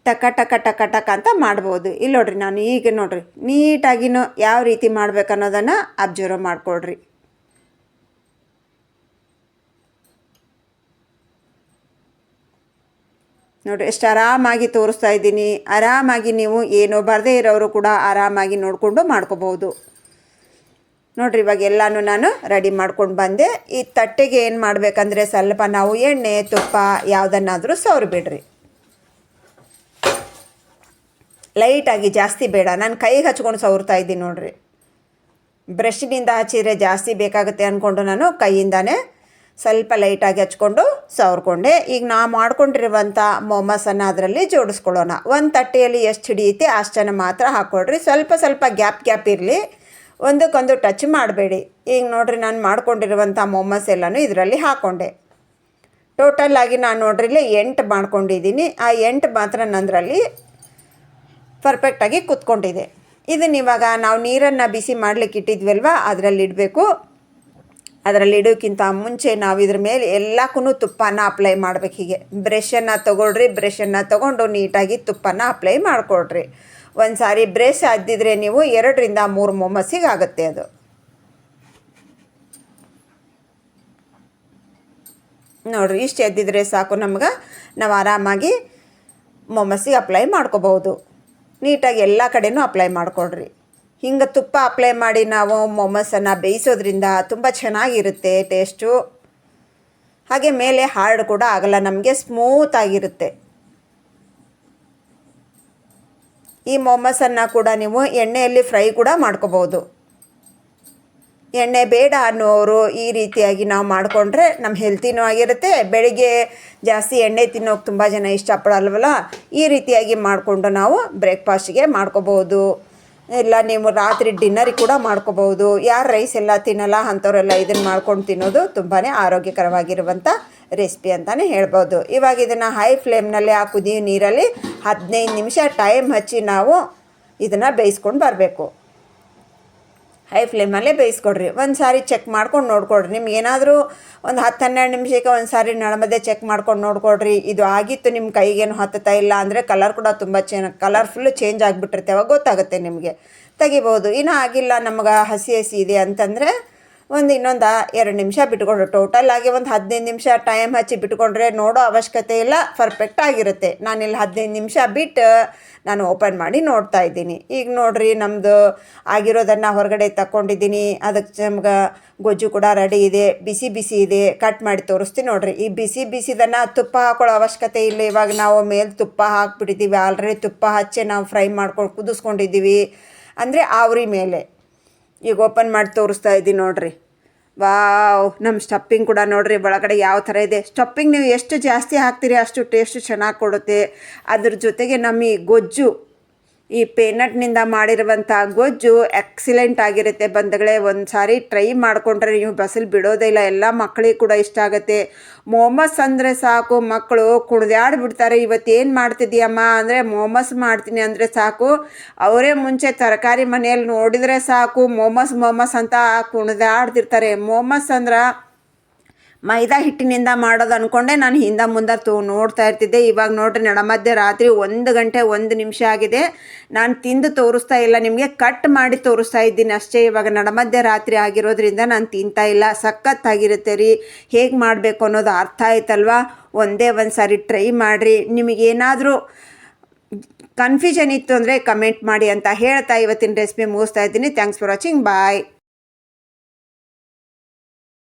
ಟಕ ಟಕ ಟಕ ಟಕ ಅಂತ ಮಾಡ್ಬೋದು. ಇಲ್ಲಿ ನೋಡಿರಿ ನಾನು ಈಗ ನೋಡಿರಿ ನೀಟಾಗಿನೂ ಯಾವ ರೀತಿ ಮಾಡ್ಬೇಕು ಅನ್ನೋದನ್ನು ಅಬ್ಸರ್ವ್ ಮಾಡಿಕೊಡ್ರಿ. ನೋಡಿರಿ ಎಷ್ಟು ಆರಾಮಾಗಿ ತೋರಿಸ್ತಾ ಇದ್ದೀನಿ. ಆರಾಮಾಗಿ ನೀವು ಏನೋ ಬರದೇ ಇರೋರು ಕೂಡ ಆರಾಮಾಗಿ ನೋಡಿಕೊಂಡು ಮಾಡ್ಕೋಬೋದು. ನೋಡಿರಿ ಇವಾಗ ಎಲ್ಲನೂ ನಾನು ರೆಡಿ ಮಾಡ್ಕೊಂಡು ಬಂದೆ. ಈ ತಟ್ಟೆಗೆ ಏನು ಮಾಡಬೇಕಂದ್ರೆ ಸ್ವಲ್ಪ ನಾವು ಎಣ್ಣೆ ತುಪ್ಪ ಯಾವುದನ್ನಾದರೂ ಸವರಿ ಬಿಡ್ರಿ. ಲೈಟಾಗಿ, ಜಾಸ್ತಿ ಬೇಡ. ನಾನು ಕೈಗೆ ಹಚ್ಕೊಂಡು ಸವರ್ತಾ ಇದ್ದೀನಿ ನೋಡಿರಿ. ಬ್ರಷ್ನಿಂದ ಹಚ್ಚಿದರೆ ಜಾಸ್ತಿ ಬೇಕಾಗುತ್ತೆ ಅಂದ್ಕೊಂಡು ನಾನು ಕೈಯಿಂದಾನೇ ಸ್ವಲ್ಪ ಲೈಟಾಗಿ ಹಚ್ಕೊಂಡು ಸವರ್ಕೊಂಡೆ. ಈಗ ನಾವು ಮಾಡ್ಕೊಂಡಿರುವಂಥ ಮೊಮೋಸನ್ನು ಅದರಲ್ಲಿ ಜೋಡಿಸ್ಕೊಳ್ಳೋಣ. ಒಂದು ತಟ್ಟೆಯಲ್ಲಿ ಎಷ್ಟು ಹಿಡಿಯುತ್ತೆ ಅಷ್ಟನ್ನು ಮಾತ್ರ ಹಾಕ್ಕೊಡ್ರಿ. ಸ್ವಲ್ಪ ಸ್ವಲ್ಪ ಗ್ಯಾಪ್ ಇರಲಿ, ಒಂದಕ್ಕೊಂದು ಟಚ್ ಮಾಡಬೇಡಿ. ಈಗ ನೋಡಿರಿ ನಾನು ಮಾಡ್ಕೊಂಡಿರುವಂಥ ಮೊಮೋಸ್ ಎಲ್ಲನೂ ಇದರಲ್ಲಿ ಹಾಕ್ಕೊಂಡೆ. ಟೋಟಲಾಗಿ ನಾನು ನೋಡ್ರಿ 8 ಮಾಡ್ಕೊಂಡಿದ್ದೀನಿ. ಆ 8 ಮಾತ್ರ ನಂದರಲ್ಲಿ ಪರ್ಫೆಕ್ಟಾಗಿ ಕೂತ್ಕೊಂಡಿದೆ. ಇದನ್ನ ಇವಾಗ ನಾವು ನೀರನ್ನು ಬಿಸಿ ಮಾಡಲಿಕ್ಕೆ ಇಟ್ಟಿದ್ವಲ್ವ ಅದರಲ್ಲಿ ಇಡಬೇಕು. ಅದರಲ್ಲಿ ಇಡೋಕ್ಕಿಂತ ಮುಂಚೆ ನಾವು ಇದ್ರ ಮೇಲೆ ಎಲ್ಲಕ್ಕೂ ತುಪ್ಪನ ಅಪ್ಲೈ ಮಾಡ್ಬೇಕು. ಹೀಗೆ ಬ್ರಷನ್ನು ತೊಗೊಳ್ರಿ. ಬ್ರಷನ್ನು ತೊಗೊಂಡು ನೀಟಾಗಿ ತುಪ್ಪನ ಅಪ್ಲೈ ಮಾಡಿಕೊಡ್ರಿ. ಒಂದು ಸಾರಿ ಬ್ರಷ್ ಅದ್ದಿದ್ರೆ ನೀವು 2 ರಿಂದ 3 ಮೊಮೋಸಿಗೆ ಆಗುತ್ತೆ ಅದು. ನೋಡಿರಿ ಇಷ್ಟು ಎದ್ದಿದ್ರೆ ಸಾಕು ನಮ್ಗೆ. ನಾವು ಆರಾಮಾಗಿ ಮೊಮೋಸಿಗೆ ಅಪ್ಲೈ ಮಾಡ್ಕೋಬೋದು. ನೀಟಾಗಿ ಎಲ್ಲ ಕಡೆನೂ ಅಪ್ಲೈ ಮಾಡಿಕೊಡ್ರಿ. ಹಿಂಗೆ ತುಪ್ಪ ಅಪ್ಲೈ ಮಾಡಿ ನಾವು ಮೊಮೋಸನ್ನು ಬೇಯಿಸೋದ್ರಿಂದ ತುಂಬ ಚೆನ್ನಾಗಿರುತ್ತೆ ಟೇಸ್ಟು. ಹಾಗೆ ಮೇಲೆ ಹಾರ್ಡ್ ಕೂಡ ಆಗಲ್ಲ, ನಮಗೆ ಸ್ಮೂತಾಗಿರುತ್ತೆ. ಈ ಮೊಮೋಸನ್ನು ಕೂಡ ನೀವು ಎಣ್ಣೆಯಲ್ಲಿ ಫ್ರೈ ಕೂಡ ಮಾಡ್ಕೋಬೋದು. ಎಣ್ಣೆ ಬೇಡ ಅನ್ನೋರು ಈ ರೀತಿಯಾಗಿ ನಾವು ಮಾಡಿಕೊಂಡ್ರೆ ನಮ್ಮ ಹೆಲ್ತಿನೂ ಆಗಿರುತ್ತೆ. ಬೆಳಿಗ್ಗೆ ಜಾಸ್ತಿ ಎಣ್ಣೆ ತಿನ್ನೋಕೆ ತುಂಬ ಜನ ಇಷ್ಟಪಡಲ್ವಲ್ಲ, ಈ ರೀತಿಯಾಗಿ ಮಾಡಿಕೊಂಡು ನಾವು ಬ್ರೇಕ್ಫಾಸ್ಟಿಗೆ ಮಾಡ್ಕೋಬೋದು. ಇಲ್ಲ ನೀವು ರಾತ್ರಿ ಡಿನ್ನರಿಗೆ ಕೂಡ ಮಾಡ್ಕೋಬೋದು. ಯಾರು ರೈಸ್ ಎಲ್ಲ ತಿನ್ನಲ್ಲ ಅಂಥವರೆಲ್ಲ ಇದನ್ನು ಮಾಡ್ಕೊಂಡು ತಿನ್ನೋದು ತುಂಬಾ ಆರೋಗ್ಯಕರವಾಗಿರುವಂಥ ರೆಸಿಪಿ ಅಂತಲೇ ಹೇಳ್ಬೋದು. ಇವಾಗ ಇದನ್ನು ಹೈ ಫ್ಲೇಮ್ನಲ್ಲಿ ಆ ಕುದಿಯೋ ನೀರಲ್ಲಿ 15 ನಿಮಿಷ ಟೈಮ್ ಹಚ್ಚಿ ನಾವು ಇದನ್ನು ಬೇಯಿಸ್ಕೊಂಡು ಬರಬೇಕು. ಹೈ ಫ್ಲೇಮಲ್ಲೇ ಬೇಯಿಸ್ಕೊಡ್ರಿ. ಒಂದು ಸಾರಿ ಚೆಕ್ ಮಾಡ್ಕೊಂಡು ನೋಡ್ಕೊಡ್ರಿ. ನಿಮ್ಗೆ ಏನಾದರೂ ಒಂದು 10-12 ನಿಮಿಷಕ್ಕೆ ಒಂದು ಸಾರಿ ನಳಮಧ್ಯೆ ಚೆಕ್ ಮಾಡ್ಕೊಂಡು ನೋಡ್ಕೊಡ್ರಿ. ಇದು ಆಗಿತ್ತು ನಿಮ್ಮ ಕೈಗೇನು ಹತ್ತುತ್ತಾ ಇಲ್ಲ ಅಂದರೆ ಕಲರ್ ಕೂಡ ತುಂಬ ಕಲರ್ ಫುಲ್ಲು ಚೇಂಜ್ ಆಗಿಬಿಟ್ಟಿರುತ್ತೆ. ಅವಾಗ ಗೊತ್ತಾಗುತ್ತೆ ನಿಮಗೆ, ತೆಗಿಬೋದು. ಇನ್ನೂ ಆಗಿಲ್ಲ ನಮ್ಗೆ ಹಸಿ ಇದೆ ಅಂತಂದರೆ ಇನ್ನೊಂದು 2 ನಿಮಿಷ ಬಿಟ್ಕೊಂಡ್ರೆ ಟೋಟಲಾಗಿ ಒಂದು 15 ನಿಮಿಷ ಟೈಮ್ ಹಚ್ಚಿ ಬಿಟ್ಕೊಂಡ್ರೆ ನೋಡೋ ಅವಶ್ಯಕತೆ ಇಲ್ಲ, ಪರ್ಫೆಕ್ಟ್ ಆಗಿರುತ್ತೆ. ನಾನಿಲ್ಲಿ 15 ನಿಮಿಷ ಬಿಟ್ಟು ನಾನು ಓಪನ್ ಮಾಡಿ ನೋಡ್ತಾ ಇದ್ದೀನಿ. ಈಗ ನೋಡಿರಿ ನಮ್ಮದು ಆಗಿರೋದನ್ನು ಹೊರಗಡೆ ತಗೊಂಡಿದ್ದೀನಿ. ಅದಕ್ಕೆ ನಮ್ಗೆ ಗೊಜ್ಜು ಕೂಡ ರೆಡಿ ಇದೆ, ಬಿಸಿ ಬಿಸಿ ಇದೆ. ಕಟ್ ಮಾಡಿ ತೋರಿಸ್ತೀನಿ ನೋಡಿರಿ. ಈ ಬಿಸಿ ಬಿಸಿದನ್ನು ತುಪ್ಪ ಹಾಕೊಳ್ಳೋ ಅವಶ್ಯಕತೆ ಇಲ್ಲ. ಇವಾಗ ನಾವು ಮೇಲೆ ತುಪ್ಪ ಹಾಕ್ಬಿಟ್ಟಿದ್ದೀವಿ, ಆಲ್ರೆಡಿ ತುಪ್ಪ ಹಚ್ಚಿ ನಾವು ಫ್ರೈ ಮಾಡ್ಕೊಂಡು ಕುದಿಸ್ಕೊಂಡಿದ್ದೀವಿ ಅಂದರೆ ಆವ್ರಿ ಮೇಲೆ. ಈಗ ಓಪನ್ ಮಾಡಿ ತೋರಿಸ್ತಾ ಇದ್ದೀನಿ ನೋಡಿರಿ. ವಾವ್, ನಮ್ಮ ಸ್ಟಫಿಂಗ್ ಕೂಡ ನೋಡಿರಿ ಒಳಗಡೆ ಯಾವ ಥರ ಇದೆ. ಸ್ಟಫಿಂಗ್ ನೀವು ಎಷ್ಟು ಜಾಸ್ತಿ ಹಾಕ್ತೀರಿ ಅಷ್ಟು ಟೇಸ್ಟ್ ಚೆನ್ನಾಗಿ ಕೊಡುತ್ತೆ. ಅದ್ರ ಜೊತೆಗೆ ನಮ್ಮ ಈ ಗೊಜ್ಜು, ಈ ಪೇನಟ್ನಿಂದ ಮಾಡಿರುವಂಥ ಗೊಜ್ಜು ಎಕ್ಸಲೆಂಟ್ ಆಗಿರುತ್ತೆ. ಬಂಧುಗಳೇ, ಒಂದು ಸಾರಿ ಟ್ರೈ ಮಾಡಿಕೊಂಡ್ರೆ ನೀವು ಬಸಲು ಬಿಡೋದೇ ಇಲ್ಲ. ಎಲ್ಲ ಮಕ್ಕಳಿಗೆ ಕೂಡ ಇಷ್ಟ ಆಗುತ್ತೆ. ಮೊಮೋಸ್ ಅಂದರೆ ಸಾಕು ಮಕ್ಕಳು ಕುಣಿದಾಡ್ಬಿಡ್ತಾರೆ. ಇವತ್ತೇನು ಮಾಡ್ತಿದ್ದೀಯಮ್ಮ ಅಂದರೆ ಮೊಮೋಸ್ ಮಾಡ್ತೀನಿ ಅಂದರೆ ಸಾಕು, ಅವರೇ ಮುಂಚೆ ತರಕಾರಿ ಮನೆಯಲ್ಲಿ ನೋಡಿದರೆ ಸಾಕು ಮೊಮೋಸ್ ಅಂತ ಕುಣಿದಾಡ್ತಿರ್ತಾರೆ. ಮೊಮೋಸ್ ಅಂದ್ರೆ ಮೈದಾ ಹಿಟ್ಟಿನಿಂದ ಮಾಡೋದು ಅಂದ್ಕೊಂಡೆ ನಾನು ಹಿಂದೆ ಮುಂದೆ ನೋಡ್ತಾ ಇರ್ತಿದ್ದೆ. ಇವಾಗ ನೋಡ್ರಿ ನಡಮಧ್ಯೆ ರಾತ್ರಿ 1 ಗಂಟೆ 1 ನಿಮಿಷ ಆಗಿದೆ. ನಾನು ತಿಂದು ತೋರಿಸ್ತಾ ಇಲ್ಲ ನಿಮಗೆ, ಕಟ್ ಮಾಡಿ ತೋರಿಸ್ತಾ ಇದ್ದೀನಿ ಅಷ್ಟೇ. ಇವಾಗ ನಡಮಧ್ಯೆ ರಾತ್ರಿ ಆಗಿರೋದ್ರಿಂದ ನಾನು ತಿಂತಾ ಇಲ್ಲ. ಸಖತ್ತಾಗಿರುತ್ತೆ ರೀ. ಹೇಗೆ ಮಾಡಬೇಕು ಅನ್ನೋದು ಅರ್ಥ ಆಯ್ತಲ್ವಾ? ಒಂದೇ ಒಂದು ಸಾರಿ ಟ್ರೈ ಮಾಡಿರಿ. ನಿಮಗೇನಾದರೂ ಕನ್ಫ್ಯೂಷನ್ ಇತ್ತು ಅಂದರೆ ಕಮೆಂಟ್ ಮಾಡಿ ಅಂತ ಹೇಳ್ತಾ ಇವತ್ತಿನ ರೆಸಿಪಿ ಮುಗಿಸ್ತಾ ಇದ್ದೀನಿ. Thanks for watching. ಬಾಯ್.